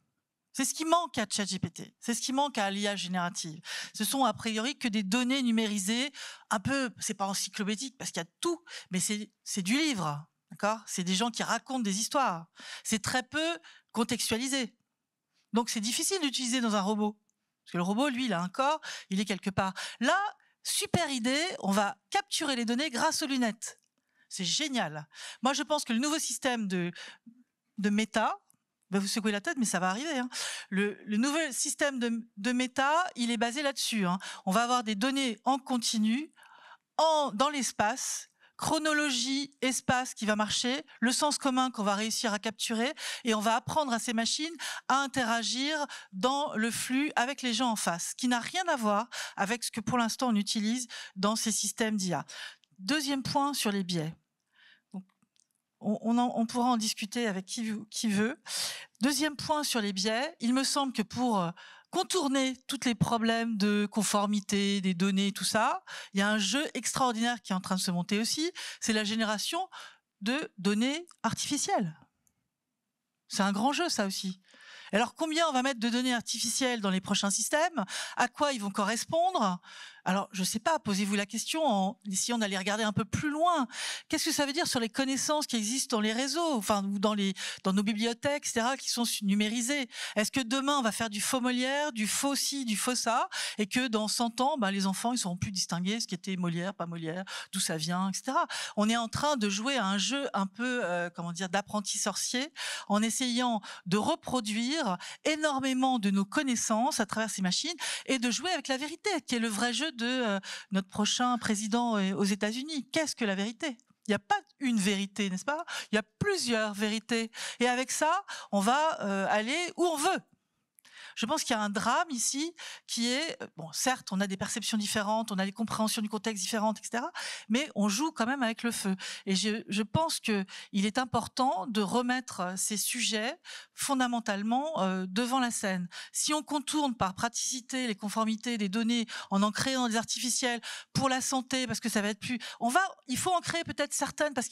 C'est ce qui manque à ChatGPT, c'est ce qui manque à l'IA générative. Ce sont a priori que des données numérisées, un peu, c'est pas encyclopédique parce qu'il y a tout, mais c'est du livre, d'accord ? C'est des gens qui racontent des histoires. C'est très peu contextualisé. Donc c'est difficile d'utiliser dans un robot. Parce que le robot, lui, il a un corps, il est quelque part. Là, super idée, on va capturer les données grâce aux lunettes. C'est génial. Moi, je pense que le nouveau système de Meta, va vous secouer la tête, mais ça va arriver. Hein. Le nouvel système de Meta, il est basé là-dessus. Hein. On va avoir des données en continu, dans l'espace, chronologie, espace qui va marcher, le sens commun qu'on va réussir à capturer, et on va apprendre à ces machines à interagir dans le flux avec les gens en face, qui n'a rien à voir avec ce que pour l'instant on utilise dans ces systèmes d'IA. Deuxième point sur les biais. On pourra en discuter avec qui veut. Deuxième point sur les biais, il me semble que pour contourner tous les problèmes de conformité, des données, tout ça, il y a un jeu extraordinaire qui est en train de se monter aussi, c'est la génération de données artificielles. C'est un grand jeu, ça aussi. Alors, combien on va mettre de données artificielles dans les prochains systèmes ? À quoi ils vont correspondre ? Alors, je ne sais pas, posez-vous la question en essayant d'aller regarder un peu plus loin. Qu'est-ce que ça veut dire sur les connaissances qui existent dans les réseaux, enfin, ou dans nos bibliothèques, etc., qui sont numérisées ? Est-ce que demain, on va faire du faux Molière, du faux ci, du faux ça, et que dans 100 ans, les enfants, ils ne sauront plus distinguer ce qui était Molière, pas Molière, d'où ça vient, etc. On est en train de jouer à un jeu un peu, d'apprenti sorcier, en essayant de reproduire énormément de nos connaissances à travers ces machines et de jouer avec la vérité, qui est le vrai jeu de notre prochain président aux États-Unis. Qu'est-ce que la vérité ? Il n'y a pas une vérité, n'est-ce pas ? Il y a plusieurs vérités. Et avec ça, on va aller où on veut. Je pense qu'il y a un drame ici qui est, bon, certes, on a des perceptions différentes, on a des compréhensions du contexte différentes, etc., mais on joue quand même avec le feu. Et je pense qu'il est important de remettre ces sujets fondamentalement devant la scène. Si on contourne par praticité les conformités des données en créant des artificiels pour la santé, parce que ça va être plus... il faut en créer peut-être certaines parce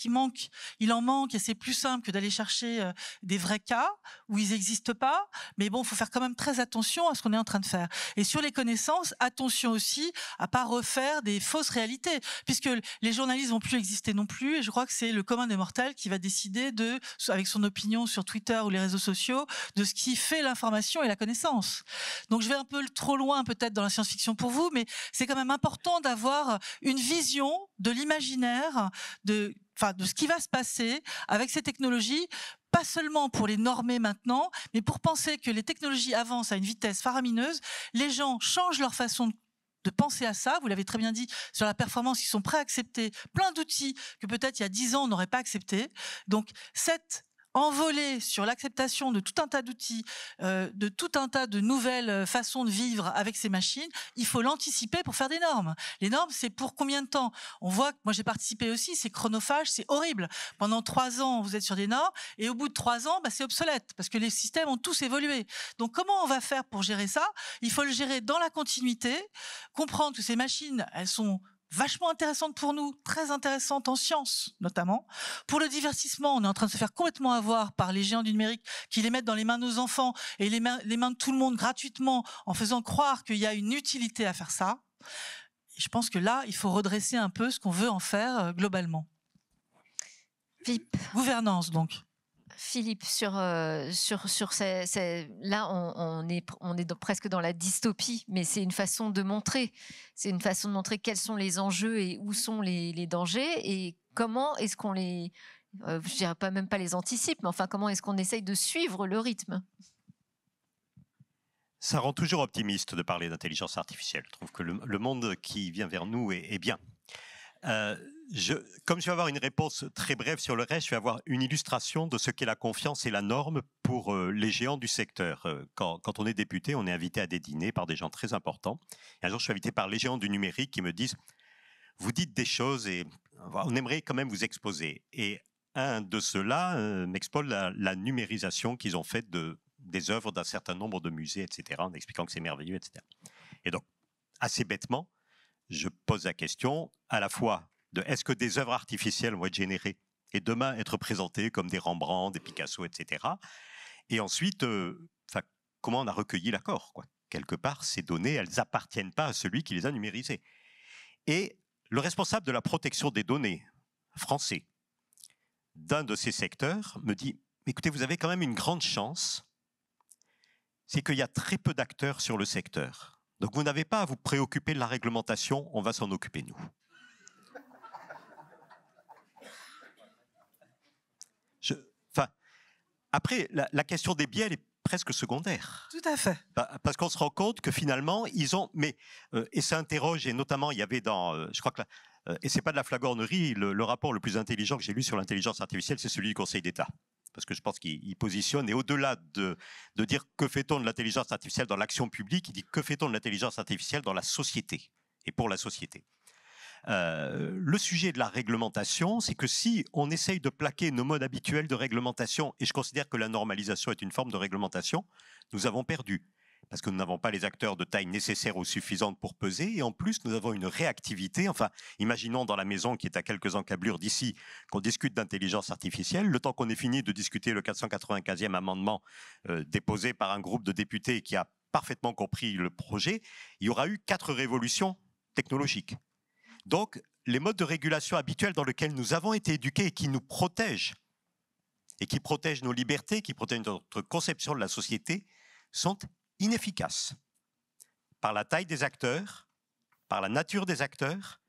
il en manque et c'est plus simple que d'aller chercher des vrais cas où ils n'existent pas, mais bon, il faut faire quand même très attention à ce qu'on est en train de faire. Et sur les connaissances, attention aussi à pas refaire des fausses réalités, puisque les journalistes vont plus exister non plus, et je crois que c'est le commun des mortels qui va décider avec son opinion sur Twitter ou les réseaux sociaux, de ce qui fait l'information et la connaissance. Donc je vais un peu trop loin peut-être dans la science-fiction pour vous, mais c'est quand même important d'avoir une vision de l'imaginaire, de ce qui va se passer avec ces technologies, pas seulement pour les normer maintenant, mais pour penser que les technologies avancent à une vitesse faramineuse, les gens changent leur façon de penser à ça. Vous l'avez très bien dit, sur la performance, ils sont prêts à accepter plein d'outils que peut-être il y a 10 ans, on n'aurait pas accepté. Donc, cette envolée sur l'acceptation de tout un tas d'outils, de tout un tas de nouvelles façons de vivre avec ces machines, il faut l'anticiper pour faire des normes. Les normes, c'est pour combien de temps ? On voit que moi j'ai participé aussi, c'est chronophage, c'est horrible. Pendant 3 ans, vous êtes sur des normes et au bout de 3 ans, c'est obsolète parce que les systèmes ont tous évolué. Donc comment on va faire pour gérer ça ? Il faut le gérer dans la continuité, comprendre que ces machines, elles sont vachement intéressante pour nous, très intéressante en sciences notamment. Pour le divertissement, on est en train de se faire complètement avoir par les géants du numérique qui les mettent dans les mains de nos enfants et les mains de tout le monde gratuitement en faisant croire qu'il y a une utilité à faire ça. Et je pense que là, il faut redresser un peu ce qu'on veut en faire globalement. Philippe. Gouvernance donc. Philippe, là, on est presque dans la dystopie, mais c'est une façon de montrer. C'est une façon de montrer quels sont les enjeux et où sont les dangers et comment est-ce qu'on je dirais même pas les anticipe, mais enfin, comment est-ce qu'on essaye de suivre le rythme ? Ça rend toujours optimiste de parler d'intelligence artificielle. Je trouve que le monde qui vient vers nous est bien. Comme je vais avoir une réponse très brève sur le reste, je vais avoir une illustration de ce qu'est la confiance et la norme pour les géants du secteur. Quand on est député, on est invité à des dîners par des gens très importants. Et un jour, je suis invité par les géants du numérique qui me disent « Vous dites des choses et on aimerait quand même vous exposer. » Et un de ceux-là m'expose la numérisation qu'ils ont faite des œuvres d'un certain nombre de musées, etc., en expliquant que c'est merveilleux, etc. Et donc, assez bêtement, je pose la question à la fois de est-ce que des œuvres artificielles vont être générées et demain être présentés comme des Rembrandt, des Picasso, etc. Et ensuite, comment on a recueilli l'accord, quoi. Quelque part, ces données, elles n'appartiennent pas à celui qui les a numérisées. Et le responsable de la protection des données français d'un de ces secteurs me dit « Écoutez, vous avez quand même une grande chance, c'est qu'il y a très peu d'acteurs sur le secteur. Donc vous n'avez pas à vous préoccuper de la réglementation, on va s'en occuper nous. » Après, la question des biais, elle est presque secondaire. Tout à fait. Parce qu'on se rend compte que finalement, ils ont... et ça interroge, et notamment, il y avait dans... je crois que... et c'est pas de la flagornerie, le rapport le plus intelligent que j'ai lu sur l'intelligence artificielle, c'est celui du Conseil d'État. Parce que je pense qu'il positionne, et au-delà de dire que fait-on de l'intelligence artificielle dans l'action publique, il dit que fait-on de l'intelligence artificielle dans la société, et pour la société. Le sujet de la réglementation, c'est que si on essaye de plaquer nos modes habituels de réglementation, et je considère que la normalisation est une forme de réglementation, nous avons perdu. Parce que nous n'avons pas les acteurs de taille nécessaire ou suffisante pour peser, et en plus nous avons une réactivité. Enfin, imaginons dans la maison qui est à quelques encablures d'ici, qu'on discute d'intelligence artificielle, le temps qu'on ait fini de discuter le 495e amendement déposé par un groupe de députés qui a parfaitement compris le projet, il y aura eu 4 révolutions technologiques. Donc, les modes de régulation habituels dans lesquels nous avons été éduqués et qui nous protègent, et qui protègent nos libertés, qui protègent notre conception de la société, sont inefficaces. Par la taille des acteurs, par la nature des acteurs,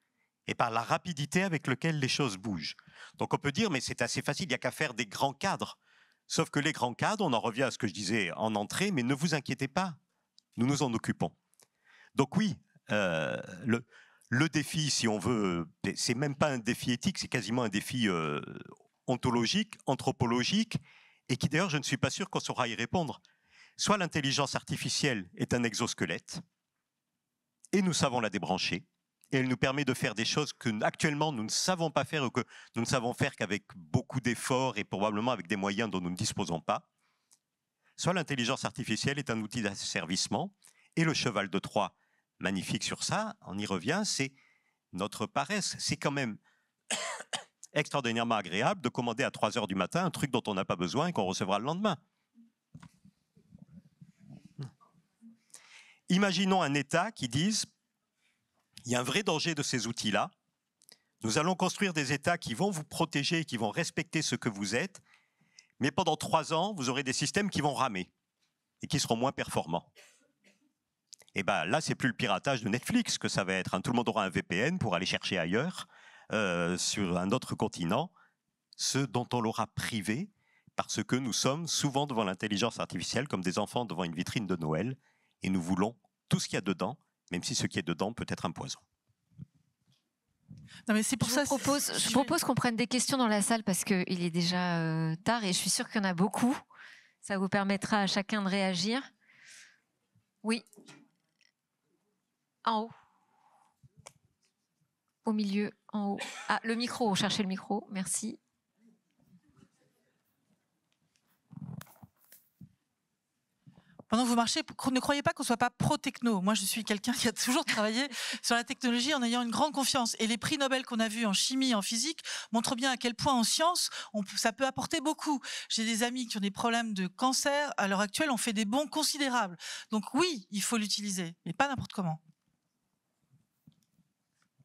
et par la rapidité avec laquelle les choses bougent. Donc on peut dire, mais c'est assez facile, il n'y a qu'à faire des grands cadres. Sauf que les grands cadres, on en revient à ce que je disais en entrée, mais ne vous inquiétez pas, nous nous en occupons. Donc oui, le défi, si on veut, c'est même pas un défi éthique, c'est quasiment un défi ontologique, anthropologique, et qui d'ailleurs, je ne suis pas sûr qu'on saura y répondre. Soit l'intelligence artificielle est un exosquelette, et nous savons la débrancher, et elle nous permet de faire des choses que actuellement nous ne savons pas faire, ou que nous ne savons faire qu'avec beaucoup d'efforts, et probablement avec des moyens dont nous ne disposons pas. Soit l'intelligence artificielle est un outil d'asservissement, et le cheval de Troie, magnifique sur ça, on y revient, c'est notre paresse. C'est quand même extraordinairement agréable de commander à 3 heures du matin un truc dont on n'a pas besoin et qu'on recevra le lendemain. Imaginons un État qui dise il y a un vrai danger de ces outils-là, nous allons construire des États qui vont vous protéger, qui vont respecter ce que vous êtes, mais pendant 3 ans, vous aurez des systèmes qui vont ramer et qui seront moins performants. Et bien là, c'est plus le piratage de Netflix que ça va être. Tout le monde aura un VPN pour aller chercher ailleurs, sur un autre continent, ce dont on l'aura privé, parce que nous sommes souvent devant l'intelligence artificielle comme des enfants devant une vitrine de Noël, et nous voulons tout ce qu'il y a dedans, même si ce qui est dedans peut être un poison. Non, mais c'est pour ça. Je propose qu'on prenne des questions dans la salle parce qu'il est déjà tard et je suis sûre qu'il y en a beaucoup. Ça vous permettra à chacun de réagir. Oui. En haut. Au milieu, en haut. Ah, le micro, cherchez le micro, merci. Pendant que vous marchez, ne croyez pas qu'on ne soit pas pro-techno. Moi, je suis quelqu'un qui a toujours travaillé sur la technologie en ayant une grande confiance. Et les prix Nobel qu'on a vus en chimie, en physique, montrent bien à quel point en science, ça peut apporter beaucoup. J'ai des amis qui ont des problèmes de cancer. À l'heure actuelle, on fait des bons considérables. Donc oui, il faut l'utiliser, mais pas n'importe comment.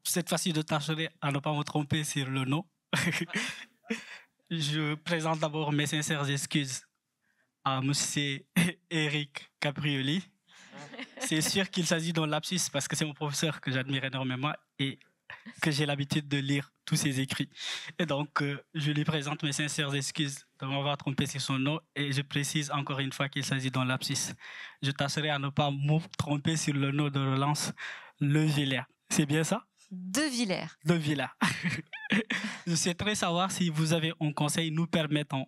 Cette fois-ci, je tâcherai à ne pas me tromper sur le nom. Je présente d'abord mes sincères excuses à M. Eric Caprioli. C'est sûr qu'il s'agit d'un lapsus parce que c'est mon professeur que j'admire énormément et que j'ai l'habitude de lire tous ses écrits. Et donc, je lui présente mes sincères excuses de m'avoir trompé sur son nom et je précise encore une fois qu'il s'agit d'un lapsus. Je tâcherai à ne pas me tromper sur le nom de Relance Le Villers. C'est bien ça? De Villers. De Villers. Je souhaiterais savoir si vous avez un conseil nous permettant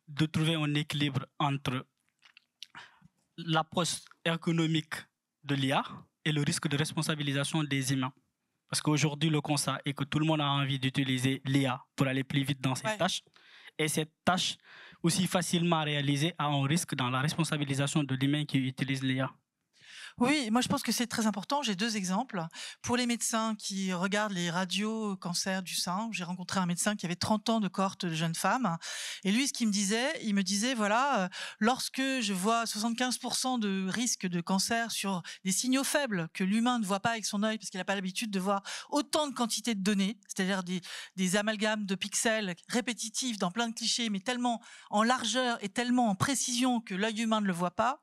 de trouver un équilibre entre l'approche ergonomique de l'IA et le risque de responsabilisation des humains. Parce qu'aujourd'hui, le constat est que tout le monde a envie d'utiliser l'IA pour aller plus vite dans ses tâches. Et cette tâche, aussi facilement réalisée, a un risque dans la responsabilisation de l'humain qui utilise l'IA. Oui, moi je pense que c'est très important. J'ai 2 exemples. Pour les médecins qui regardent les radios cancer du sein, j'ai rencontré un médecin qui avait 30 ans de cohorte de jeunes femmes. Et lui, ce qu'il me disait, voilà, lorsque je vois 75% de risque de cancer sur des signaux faibles que l'humain ne voit pas avec son œil parce qu'il n'a pas l'habitude de voir autant de quantité de données, c'est-à-dire des amalgames de pixels répétitifs dans plein de clichés, mais tellement en largeur et tellement en précision que l'œil humain ne le voit pas.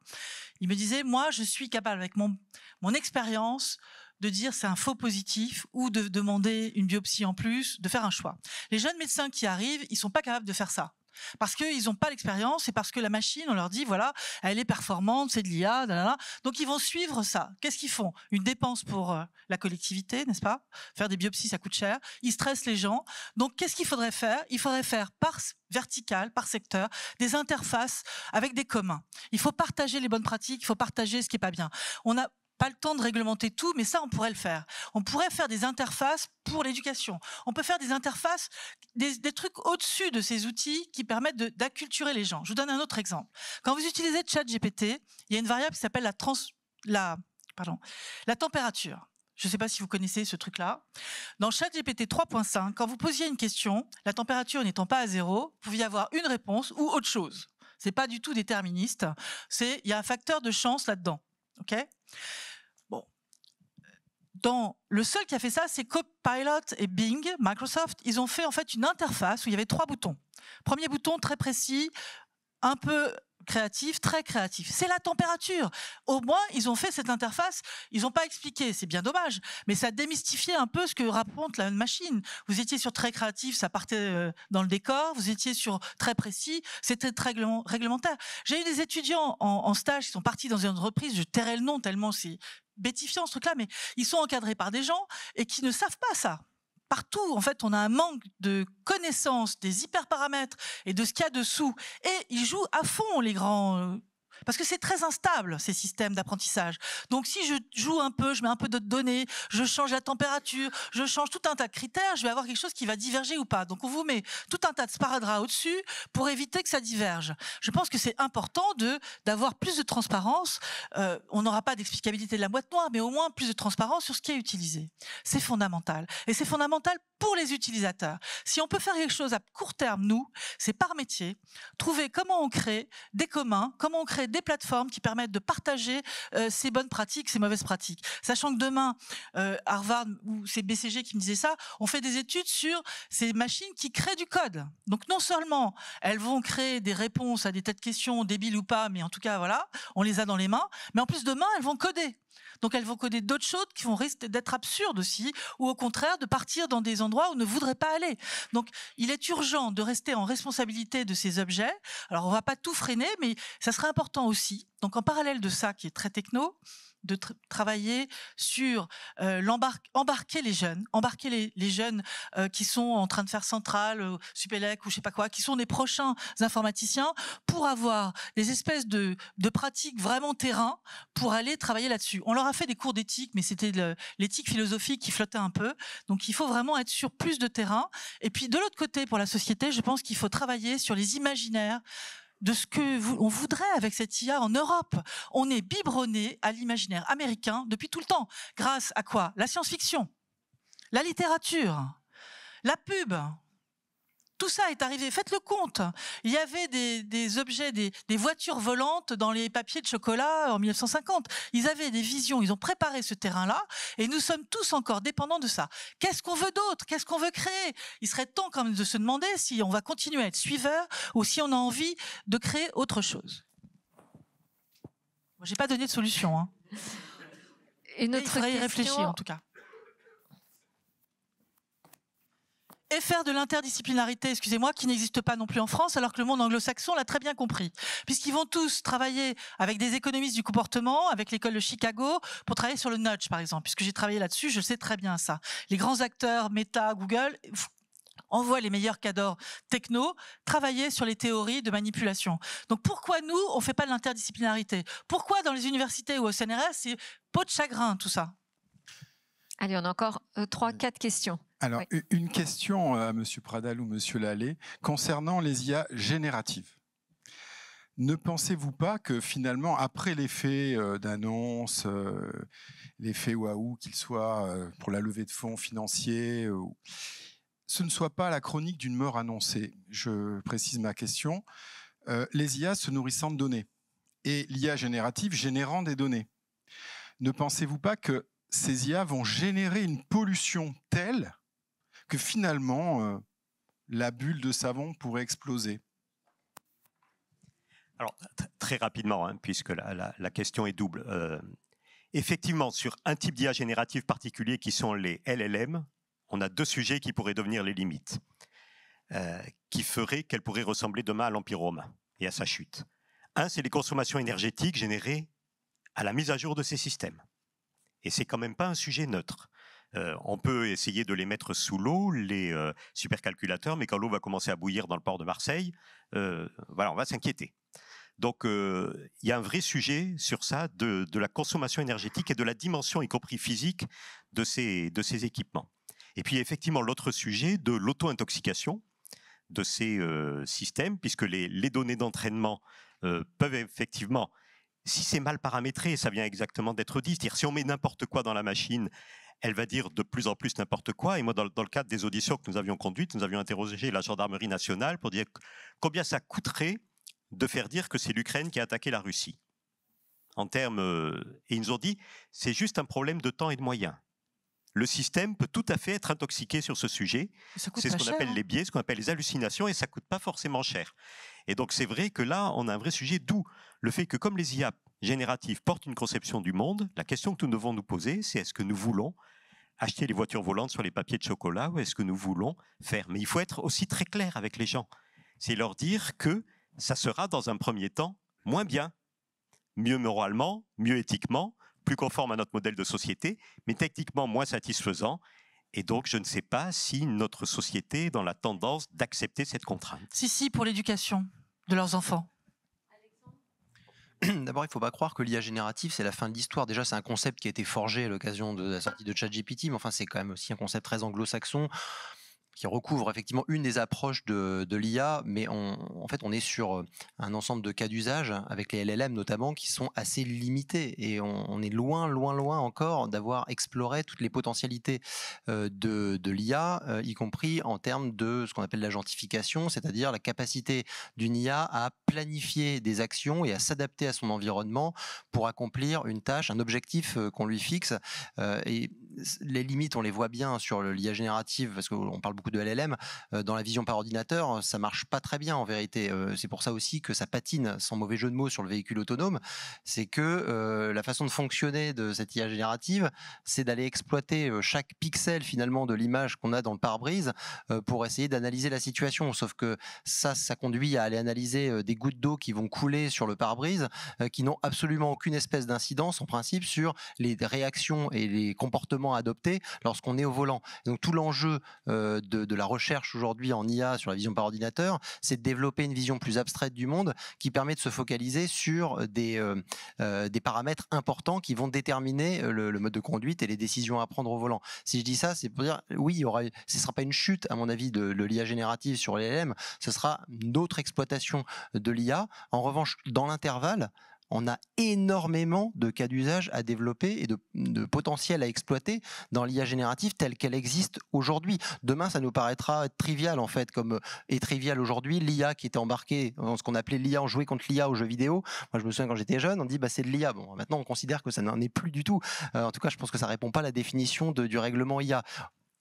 Il me disait, moi, je suis capable, avec mon expérience, de dire c'est un faux positif ou de demander une biopsie en plus, de faire un choix. Les jeunes médecins qui arrivent, ils sont pas capables de faire ça. Parce qu'ils n'ont pas l'expérience et parce que la machine, on leur dit, voilà, elle est performante, c'est de l'IA, donc ils vont suivre ça. Qu'est-ce qu'ils font? Une dépense pour la collectivité, n'est-ce pas? Faire des biopsies, ça coûte cher. Ils stressent les gens. Donc, qu'est-ce qu'il faudrait faire? Il faudrait faire par vertical, par secteur, des interfaces avec des communs. Il faut partager les bonnes pratiques, il faut partager ce qui est pas bien. On a pas le temps de réglementer tout, mais ça, on pourrait le faire. On pourrait faire des interfaces pour l'éducation. On peut faire des interfaces, des trucs au-dessus de ces outils qui permettent d'acculturer les gens. Je vous donne un autre exemple. Quand vous utilisez ChatGPT, il y a une variable qui s'appelle la température. Je ne sais pas si vous connaissez ce truc-là. Dans ChatGPT 3.5, quand vous posiez une question, la température n'étant pas à 0, vous pouviez avoir une réponse ou autre chose. C'est pas du tout déterministe. Il y a un facteur de chance là-dedans. OK ? Bon. Le seul qui a fait ça, c'est Copilot et Bing, Microsoft. Ils ont fait en fait une interface où il y avait 3 boutons. Premier bouton très précis, un peu créatif, très créatif. C'est la température. Au moins, ils ont fait cette interface. Ils n'ont pas expliqué, c'est bien dommage, mais ça démystifiait un peu ce que raconte la machine. Vous étiez sur très créatif, ça partait dans le décor. Vous étiez sur très précis, c'était très réglementaire. J'ai eu des étudiants en stage qui sont partis dans une entreprise, je tairai le nom tellement c'est bêtifiant ce truc-là, mais ils sont encadrés par des gens et qui ne savent pas ça. Partout, en fait, on a un manque de connaissance des hyperparamètres et de ce qu'il y a dessous. Et ils jouent à fond, les grands... Parce que c'est très instable, ces systèmes d'apprentissage. Donc, si je joue un peu, je mets un peu de données, je change la température, je change tout un tas de critères, je vais avoir quelque chose qui va diverger ou pas. Donc, on vous met tout un tas de sparadrap au-dessus pour éviter que ça diverge. Je pense que c'est important d'avoir plus de transparence. On n'aura pas d'explicabilité de la boîte noire, mais au moins plus de transparence sur ce qui est utilisé. C'est fondamental. Et c'est fondamental pour les utilisateurs. Si on peut faire quelque chose à court terme, nous, c'est par métier, trouver comment on crée des communs, comment on crée des plateformes qui permettent de partager ces bonnes pratiques, ces mauvaises pratiques. Sachant que demain, Harvard ou c'est BCG qui me disait ça, on fait des études sur ces machines qui créent du code. Donc non seulement elles vont créer des réponses à des tas de questions, débiles ou pas, mais en tout cas, voilà, on les a dans les mains, mais en plus demain, elles vont coder. Donc elles vont coder d'autres choses qui vont risquer d'être absurdes aussi, ou au contraire de partir dans des endroits où on ne voudrait pas aller. Donc il est urgent de rester en responsabilité de ces objets. Alors on ne va pas tout freiner, mais ça serait important aussi. Donc en parallèle de ça, qui est très techno, de travailler sur embarquer les jeunes, qui sont en train de faire Centrale, Supélec ou je sais pas quoi, qui sont des prochains informaticiens, pour avoir des espèces de pratiques vraiment terrain pour aller travailler là-dessus. On leur a fait des cours d'éthique, mais c'était l'éthique philosophique qui flottait un peu. Donc il faut vraiment être sur plus de terrain. Et puis de l'autre côté, pour la société, je pense qu'il faut travailler sur les imaginaires de ce que on voudrait avec cette IA en Europe. On est biberonné à l'imaginaire américain depuis tout le temps. Grâce à quoi? La science-fiction, la littérature, la pub. Tout ça est arrivé. Faites le compte. Il y avait des objets, des voitures volantes dans les papiers de chocolat en 1950. Ils avaient des visions. Ils ont préparé ce terrain-là. Et nous sommes tous encore dépendants de ça. Qu'est-ce qu'on veut d'autre? Qu'est-ce qu'on veut créer? Il serait temps quand même de se demander si on va continuer à être suiveur ou si on a envie de créer autre chose. J'ai pas donné de solution. Hein. Il faudrait y réfléchir en tout cas. Et faire de l'interdisciplinarité, excusez-moi, qui n'existe pas non plus en France, alors que le monde anglo-saxon l'a très bien compris. Puisqu'ils vont tous travailler avec des économistes du comportement, avec l'école de Chicago, pour travailler sur le nudge, par exemple. Puisque j'ai travaillé là-dessus, je sais très bien ça. Les grands acteurs, Meta, Google, envoient les meilleurs cadors techno travailler sur les théories de manipulation. Donc pourquoi nous, on ne fait pas de l'interdisciplinarité? Pourquoi dans les universités ou au CNRS, c'est peau de chagrin, tout ça? Allez, on a encore 3-4 questions. Alors, oui. Une question à M. Pradal ou M. Lallet concernant les IA génératives. Ne pensez-vous pas que finalement, après l'effet d'annonce, l'effet waouh, qu'il soit pour la levée de fonds financiers, ce ne soit pas la chronique d'une mort annoncée? Je précise ma question. Les IA se nourrissant de données et l'IA générative générant des données. Ne pensez-vous pas que ces IA vont générer une pollution telle que finalement, la bulle de savon pourrait exploser? Alors, très rapidement, hein, puisque la question est double. Effectivement, sur un type d'IA générative particulier qui sont les LLM, on a deux sujets qui pourraient devenir les limites, qui feraient qu'elles pourraient ressembler demain à l'Empire romain et à sa chute. Un, c'est les consommations énergétiques générées à la mise à jour de ces systèmes. Et c'est quand même pas un sujet neutre. On peut essayer de les mettre sous l'eau, les supercalculateurs, mais quand l'eau va commencer à bouillir dans le port de Marseille, voilà, on va s'inquiéter. Donc, il y a un vrai sujet sur ça, de la consommation énergétique et de la dimension, y compris physique, de ces équipements. Et puis, effectivement, l'autre sujet de l'auto-intoxication de ces systèmes, puisque les données d'entraînement peuvent effectivement, si c'est mal paramétré, ça vient exactement d'être dit, c'est-à-dire si on met n'importe quoi dans la machine, elle va dire de plus en plus n'importe quoi. Et moi, dans le cadre des auditions que nous avions conduites, nous avions interrogé la gendarmerie nationale pour dire combien ça coûterait de faire dire que c'est l'Ukraine qui a attaqué la Russie. En termes, et ils nous ont dit, c'est juste un problème de temps et de moyens. Le système peut tout à fait être intoxiqué sur ce sujet. C'est ce qu'on appelle les biais, ce qu'on appelle les hallucinations, et ça ne coûte pas forcément cher. Et donc c'est vrai que là, on a un vrai sujet, d'où le fait que comme les IA génératives portent une conception du monde, la question que nous devons nous poser, c'est est-ce que nous voulons acheter les voitures volantes sur les papiers de chocolat ou est-ce que nous voulons faire? Mais il faut être aussi très clair avec les gens. C'est leur dire que ça sera dans un premier temps moins bien, mieux moralement, mieux éthiquement, plus conforme à notre modèle de société, mais techniquement moins satisfaisant. Et donc, je ne sais pas si notre société est dans la tendance d'accepter cette contrainte. Si, pour l'éducation de leurs enfants. D'abord, il ne faut pas croire que l'IA générative, c'est la fin de l'histoire. Déjà, c'est un concept qui a été forgé à l'occasion de la sortie de ChatGPT, mais enfin, c'est quand même aussi un concept très anglo-saxon, qui recouvre effectivement une des approches de l'IA, mais en fait on est sur un ensemble de cas d'usage, avec les LLM notamment, qui sont assez limités, et on est loin encore d'avoir exploré toutes les potentialités de l'IA, y compris en termes de ce qu'on appelle l'agentification, c'est-à-dire la capacité d'une IA à planifier des actions et à s'adapter à son environnement pour accomplir une tâche, un objectif qu'on lui fixe. Et les limites, on les voit bien sur l'IA générative, parce qu'on parle beaucoup de LLM, dans la vision par ordinateur, ça marche pas très bien en vérité. C'est pour ça aussi que ça patine, sans mauvais jeu de mots, sur le véhicule autonome. C'est que la façon de fonctionner de cette IA générative, c'est d'aller exploiter chaque pixel finalement de l'image qu'on a dans le pare-brise pour essayer d'analyser la situation. Sauf que ça conduit à aller analyser des gouttes d'eau qui vont couler sur le pare-brise, qui n'ont absolument aucune espèce d'incidence en principe sur les réactions et les comportements adoptés lorsqu'on est au volant. Donc tout l'enjeu de la recherche aujourd'hui en IA sur la vision par ordinateur, c'est de développer une vision plus abstraite du monde qui permet de se focaliser sur des paramètres importants qui vont déterminer le mode de conduite et les décisions à prendre au volant. Si je dis ça, c'est pour dire, oui, ce ne sera pas une chute, à mon avis, de l'IA générative sur les LLM, ce sera une autre exploitation de l'IA. En revanche, dans l'intervalle, on a énormément de cas d'usage à développer et de potentiel à exploiter dans l'IA générative telle qu'elle existe aujourd'hui. Demain, ça nous paraîtra trivial en fait, comme est trivial aujourd'hui l'IA qui était embarquée dans ce qu'on appelait l'IA, on jouait contre l'IA aux jeux vidéo. Moi, je me souviens quand j'étais jeune, on dit c'est de l'IA. Bon, maintenant, on considère que ça n'en est plus du tout. En tout cas, je pense que ça répond pas à la définition du règlement IA.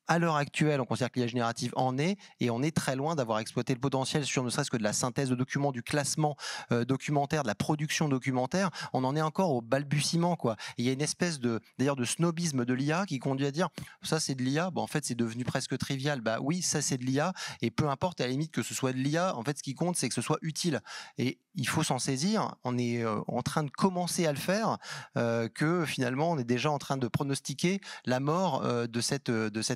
À l'heure actuelle, on considère que l'IA générative en est, et on est très loin d'avoir exploité le potentiel sur ne serait-ce que de la synthèse de documents, du classement documentaire, de la production documentaire. On en est encore au balbutiement, quoi. Et il y a une espèce de snobisme de l'IA qui conduit à dire ça c'est de l'IA, en fait c'est devenu presque trivial. Oui, ça c'est de l'IA, et peu importe à la limite que ce soit de l'IA, en fait ce qui compte c'est que ce soit utile. Et il faut s'en saisir. On est en train de commencer à le faire, que finalement on est déjà en train de pronostiquer la mort de cette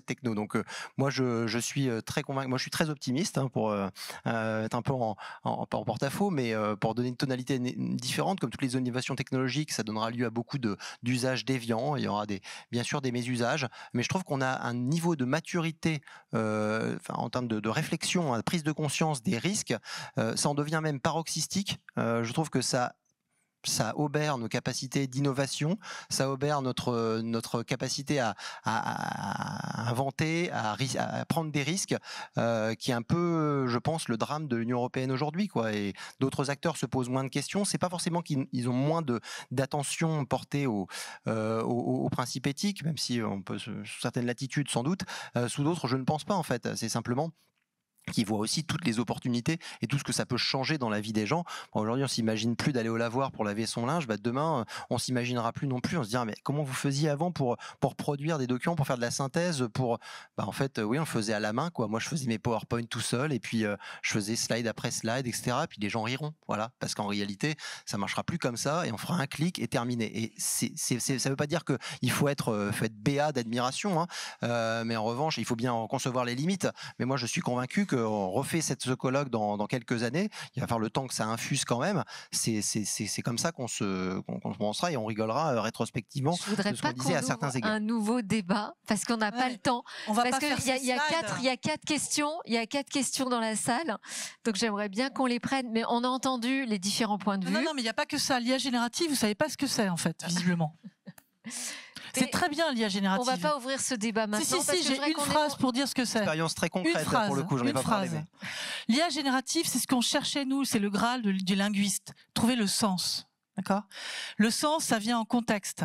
technologie techno. Donc moi je suis très convaincu, moi je suis très optimiste pour être un peu en porte-à-faux, mais pour donner une tonalité différente, comme toutes les innovations technologiques, ça donnera lieu à beaucoup d'usages déviants. Il y aura bien sûr des mésusages, mais je trouve qu'on a un niveau de maturité en termes de réflexion, de prise de conscience des risques, ça en devient même paroxystique. Je trouve que ça obère nos capacités d'innovation, ça obère notre capacité à inventer, à prendre des risques, qui est un peu, je pense, le drame de l'Union européenne aujourd'hui, quoi. Et d'autres acteurs se posent moins de questions. C'est pas forcément qu'ils ont moins d'attention portée aux principes éthiques, même si on peut sous certaines latitudes sans doute. Sous d'autres, je ne pense pas en fait. C'est simplement qui voit aussi toutes les opportunités et tout ce que ça peut changer dans la vie des gens. Bon, aujourd'hui, on s'imagine plus d'aller au lavoir pour laver son linge. Demain, on s'imaginera plus non plus. On se dira, mais comment vous faisiez avant pour produire des documents, pour faire de la synthèse, en fait, oui, on le faisait à la main, quoi. Moi, je faisais mes PowerPoint tout seul et puis je faisais slide après slide, etc. Et puis les gens riront, voilà, parce qu'en réalité, ça marchera plus comme ça et on fera un clic et terminé. Et ça veut pas dire que il faut être béat d'admiration, hein. Mais en revanche, il faut bien en concevoir les limites. Mais moi, je suis convaincu que on refait ce colloque dans quelques années, il va falloir le temps que ça infuse quand même. C'est comme ça qu'on commencera et on rigolera rétrospectivement de ce qu'on disait à certains égards. Un nouveau débat parce qu'on n'a pas le temps. On va parce pas faire qu'il y a 4 questions, il y a 4 questions dans la salle, donc j'aimerais bien qu'on les prenne. Mais on a entendu les différents points de vue. Non, mais il n'y a pas que ça. L'IA générative, vous savez pas ce que c'est en fait, visiblement. C'est très bien l'IA générative. On va pas ouvrir ce débat maintenant. Si, j'ai une phrase pour dire ce que c'est. Expérience très concrète, pour le coup, j'en ai pas parlé. L'IA générative, c'est ce qu'on cherchait nous, c'est le Graal du linguiste, trouver le sens. D'accord ? Le sens, ça vient en contexte.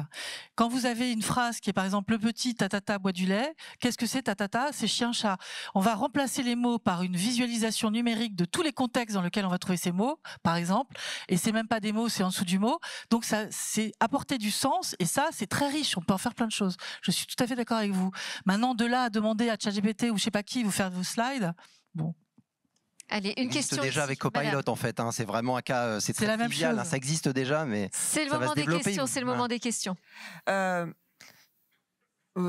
Quand vous avez une phrase qui est par exemple le petit tatata boit du lait, qu'est-ce que c'est tatata ? C'est chien-chat. On va remplacer les mots par une visualisation numérique de tous les contextes dans lesquels on va trouver ces mots, par exemple. Et c'est même pas des mots, c'est en dessous du mot. Donc ça, c'est apporter du sens. Et ça, c'est très riche. On peut en faire plein de choses. Je suis tout à fait d'accord avec vous. Maintenant, de là à demander à ChatGPT ou je sais pas qui vous faire vos slides, bon. Allez, une question. Déjà ici, avec Copilot, madame. en fait. C'est vraiment un cas, c'est très la même trivial, chose. Ça existe déjà, mais c'est le ça va moment se des développer. questions. C'est le moment des questions.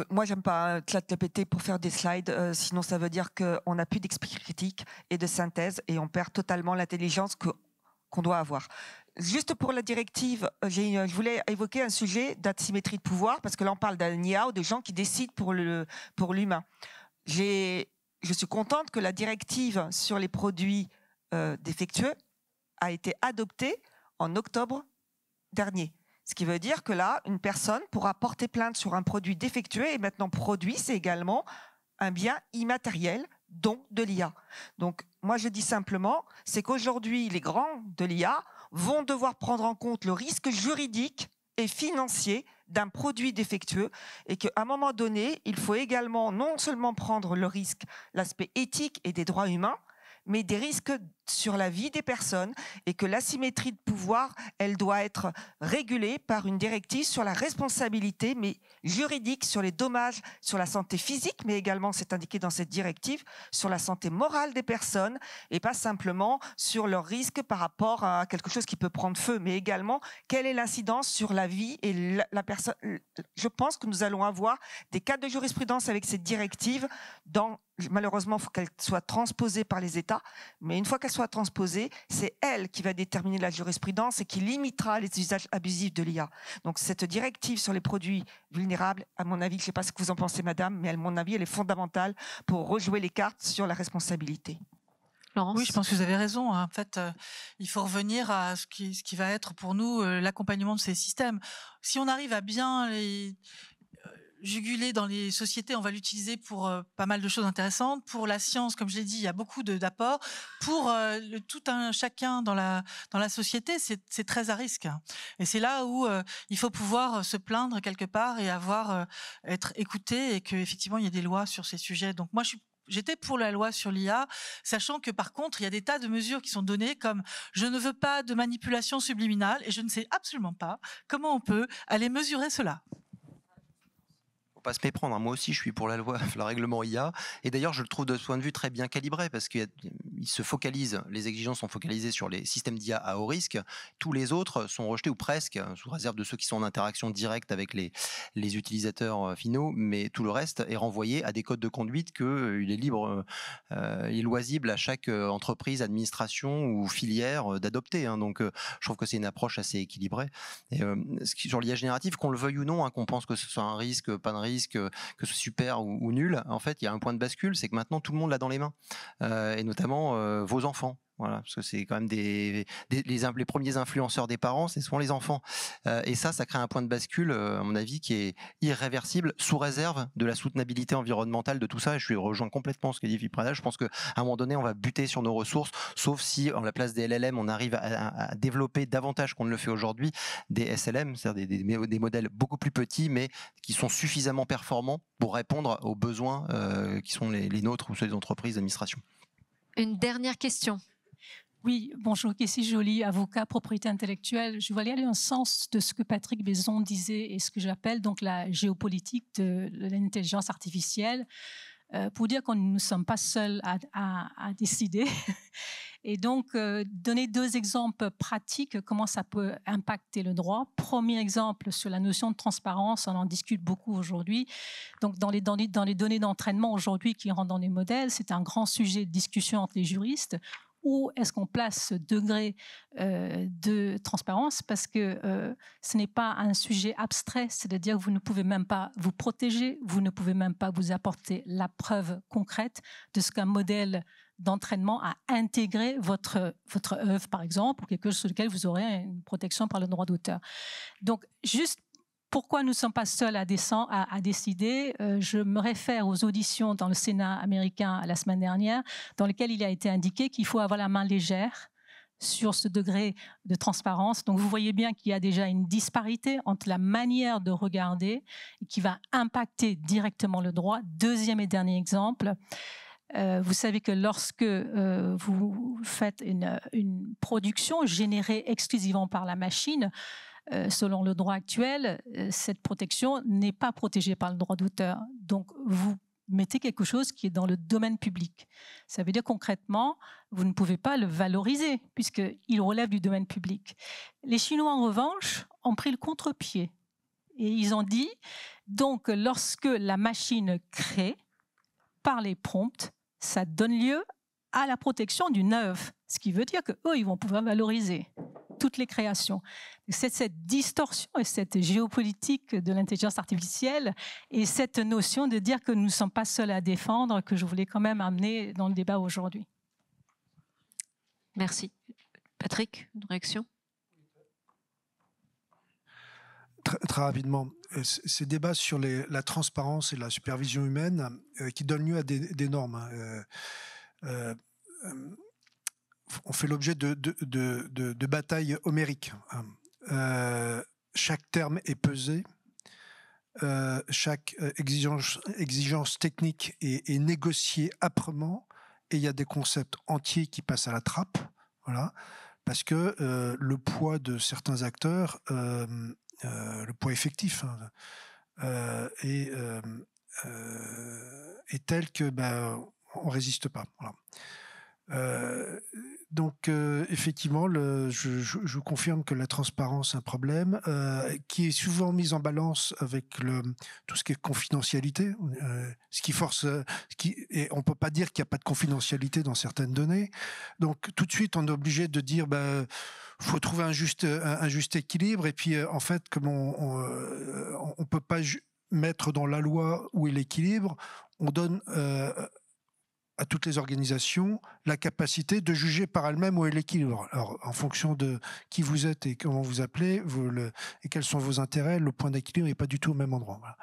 Moi, j'aime pas ChatGPT pour faire des slides, sinon ça veut dire qu'on n'a plus d'esprit critique et de synthèse et on perd totalement l'intelligence qu'on doit avoir. Juste pour la directive, je voulais évoquer un sujet d'asymétrie de pouvoir, parce que là on parle d'un IA ou de gens qui décident pour l'humain. Je suis contente que la directive sur les produits défectueux a été adoptée en octobre dernier. Ce qui veut dire que là, une personne pourra porter plainte sur un produit défectueux et maintenant produit, c'est également un bien immatériel, dont de l'IA. Donc, moi, je dis simplement, c'est qu'aujourd'hui, les grands de l'IA vont devoir prendre en compte le risque juridique et financier d'un produit défectueux et qu'à un moment donné, il faut également non seulement prendre le risque, l'aspect éthique et des droits humains, mais des risques sur la vie des personnes et que l'asymétrie de pouvoir, elle doit être régulée par une directive sur la responsabilité, mais juridique, sur les dommages, sur la santé physique, mais également, c'est indiqué dans cette directive, sur la santé morale des personnes et pas simplement sur leur risque par rapport à quelque chose qui peut prendre feu, mais également, quelle est l'incidence sur la vie et la personne. Je pense que nous allons avoir des cas de jurisprudence avec cette directive malheureusement, il faut qu'elle soit transposée par les États, mais une fois qu'elle soit transposée, c'est elle qui va déterminer la jurisprudence et qui limitera les usages abusifs de l'IA. Donc cette directive sur les produits vulnérables, à mon avis, je ne sais pas ce que vous en pensez, madame, mais à mon avis, elle est fondamentale pour rejouer les cartes sur la responsabilité. Laurence ? Oui, je pense que vous avez raison. En fait, il faut revenir à ce qui va être pour nous l'accompagnement de ces systèmes. Si on arrive à bien les juguler dans les sociétés, on va l'utiliser pour pas mal de choses intéressantes. Pour la science, comme je l'ai dit, il y a beaucoup d'apports. Pour tout un chacun dans la société, c'est très à risque. Et c'est là où il faut pouvoir se plaindre quelque part et être écouté et qu'effectivement il y a des lois sur ces sujets. Donc moi j'étais pour la loi sur l'IA, sachant que par contre, il y a des tas de mesures qui sont données comme je ne veux pas de manipulation subliminale et je ne sais absolument pas comment on peut aller mesurer cela. Pas se méprendre. Moi aussi, je suis pour la loi, le règlement IA. Et d'ailleurs, je le trouve de ce point de vue très bien calibré parce qu'il ils se focalisent, les exigences sont focalisées sur les systèmes d'IA à haut risque. Tous les autres sont rejetés ou presque, sous réserve de ceux qui sont en interaction directe avec les utilisateurs finaux, mais tout le reste est renvoyé à des codes de conduite qu'il est libre, il est loisible à chaque entreprise, administration ou filière d'adopter. Hein. Donc, je trouve que c'est une approche assez équilibrée. Et, sur l'IA générative, qu'on le veuille ou non, hein, qu'on pense que ce soit un risque, pas de risque, que ce soit super ou nul, en fait, il y a un point de bascule, c'est que maintenant tout le monde l'a dans les mains, et notamment vos enfants. Voilà, parce que c'est quand même les premiers influenceurs des parents, c'est souvent les enfants. Et ça crée un point de bascule, à mon avis, qui est irréversible, sous réserve de la soutenabilité environnementale de tout ça. Et je rejoins complètement ce que dit Philippe Pradal. Je pense qu'à un moment donné, on va buter sur nos ressources, sauf si, en la place des LLM, on arrive à développer davantage qu'on ne le fait aujourd'hui, des SLM, c'est-à-dire des modèles beaucoup plus petits, mais qui sont suffisamment performants pour répondre aux besoins qui sont les nôtres ou ceux des entreprises, d'administration. Une dernière question. Oui, bonjour, Cassie Joly, avocat propriété intellectuelle. Je voulais aller dans le sens de ce que Patrick Bézon disait et ce que j'appelle donc la géopolitique de l'intelligence artificielle, pour dire qu'on ne sommes pas seuls à décider. Et donc, donner 2 exemples pratiques, comment ça peut impacter le droit. Premier exemple, sur la notion de transparence, on en discute beaucoup aujourd'hui. Donc, dans les données d'entraînement aujourd'hui qui rentrent dans les modèles, c'est un grand sujet de discussion entre les juristes. Où est-ce qu'on place ce degré de transparence? Parce que ce n'est pas un sujet abstrait, c'est-à-dire que vous ne pouvez même pas vous protéger, vous ne pouvez même pas vous apporter la preuve concrète de ce qu'un modèle d'entraînement a intégré votre œuvre, par exemple, ou quelque chose sur lequel vous aurez une protection par le droit d'auteur. Donc, juste pourquoi nous ne sommes pas seuls à décider, je me réfère aux auditions dans le Sénat américain la semaine dernière, dans lesquelles il a été indiqué qu'il faut avoir la main légère sur ce degré de transparence. Donc vous voyez bien qu'il y a déjà une disparité entre la manière de regarder qui va impacter directement le droit. Deuxième et dernier exemple. Vous savez que lorsque vous faites une production générée exclusivement par la machine, selon le droit actuel, cette protection n'est pas protégée par le droit d'auteur. Donc, vous mettez quelque chose qui est dans le domaine public. Ça veut dire concrètement, vous ne pouvez pas le valoriser puisqu'il relève du domaine public. Les Chinois, en revanche, ont pris le contre-pied. Et ils ont dit, donc, lorsque la machine crée, par les prompts, ça donne lieu à la protection d'une œuvre. Ce qui veut dire qu'eux, ils vont pouvoir valoriser toutes les créations. C'est cette distorsion et cette géopolitique de l'intelligence artificielle et cette notion de dire que nous ne sommes pas seuls à défendre que je voulais quand même amener dans le débat aujourd'hui. Merci. Patrick, une réaction? Très rapidement, ces débats sur la transparence et la supervision humaine qui donnent lieu à des normes. On fait l'objet de batailles homériques. Chaque terme est pesé, chaque exigence technique est négociée âprement, et il y a des concepts entiers qui passent à la trappe, voilà, parce que le poids de certains acteurs, le poids effectif, est tel que on résiste pas. Voilà. Donc effectivement, je confirme que la transparence est un problème qui est souvent mis en balance avec tout ce qui est confidentialité, ce qui force, et on peut pas dire qu'il n'y a pas de confidentialité dans certaines données. Donc tout de suite, on est obligé de dire faut trouver un juste équilibre, et puis en fait, comme on peut pas mettre dans la loi où est l'équilibre, on donne à toutes les organisations la capacité de juger par elles-mêmes où est l'équilibre. Alors, en fonction de qui vous êtes et comment vous appelez, et quels sont vos intérêts, le point d'équilibre n'est pas du tout au même endroit. Voilà.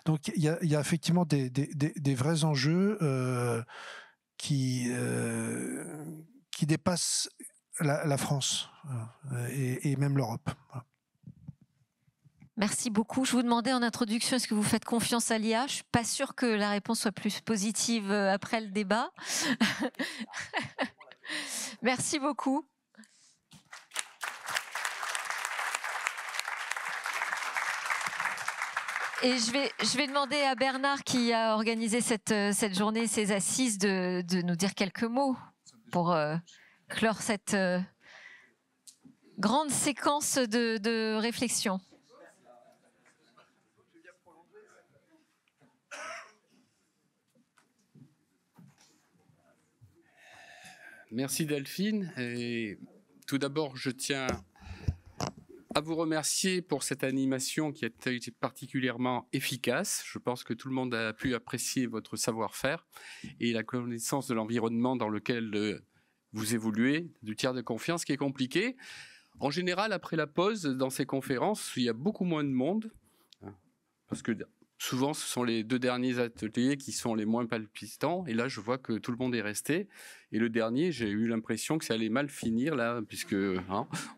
Donc, il y a effectivement des vrais enjeux qui dépassent la France et même l'Europe. Voilà. Merci beaucoup. Je vous demandais en introduction, est-ce que vous faites confiance à l'IA? Je ne suis pas sûre que la réponse soit plus positive après le débat. Merci beaucoup. Et je vais demander à Bernard, qui a organisé cette journée, ces assises, de nous dire quelques mots. pour clore cette grande séquence de réflexion. Merci Delphine. Et tout d'abord, je tiens à vous remercier pour cette animation qui a été particulièrement efficace. Je pense que tout le monde a pu apprécier votre savoir-faire et la connaissance de l'environnement dans lequel vous évoluez, du tiers de confiance qui est compliqué. En général, après la pause, dans ces conférences, il y a beaucoup moins de monde, parce que souvent, ce sont les 2 derniers ateliers qui sont les moins palpitants. Et là, je vois que tout le monde est resté. Et le dernier, j'ai eu l'impression que ça allait mal finir, là, puisque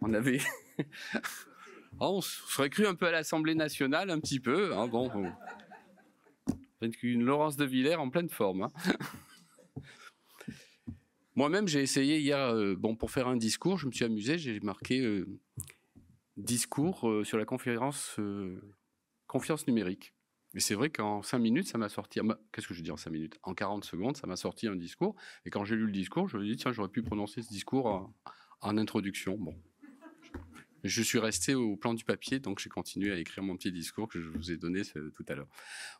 on avait... on serait cru un peu à l'Assemblée nationale, un petit peu. Une Laurence de Villers en pleine forme. Moi-même, j'ai essayé hier, pour faire un discours, je me suis amusé, j'ai marqué discours sur la conférence confiance numérique. Et c'est vrai qu'en 5 minutes, ça m'a sorti... Qu'est-ce que je dis en 5 minutes? En 40 secondes, ça m'a sorti un discours. Et quand j'ai lu le discours, je me suis dit, tiens, j'aurais pu prononcer ce discours en introduction. Bon. Je suis resté au plan du papier, donc j'ai continué à écrire mon petit discours que je vous ai donné tout à l'heure.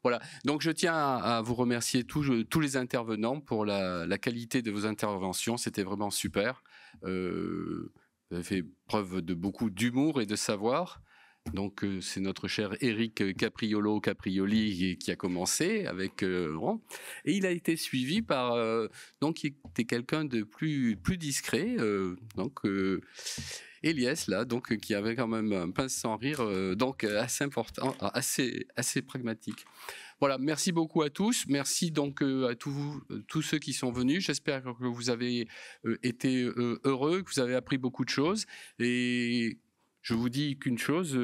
Voilà, donc je tiens à vous remercier tous les intervenants pour la qualité de vos interventions, c'était vraiment super. Vous avez fait preuve de beaucoup d'humour et de savoir. Donc c'est notre cher Éric Caprioli qui a commencé avec Laurent, et il a été suivi par donc qui était quelqu'un de plus discret, Elias là, donc qui avait quand même un pince sans rire, donc assez important, assez pragmatique. Voilà, merci beaucoup à tous, merci donc à tous ceux qui sont venus. J'espère que vous avez été heureux, que vous avez appris beaucoup de choses, et je vous dis qu'une chose,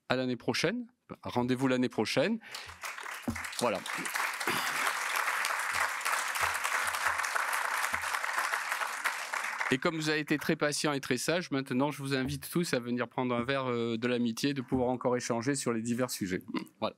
à l'année prochaine, rendez-vous l'année prochaine. Voilà. Et comme vous avez été très patient et très sage, maintenant je vous invite tous à venir prendre un verre de l'amitié, de pouvoir encore échanger sur les divers sujets. Voilà.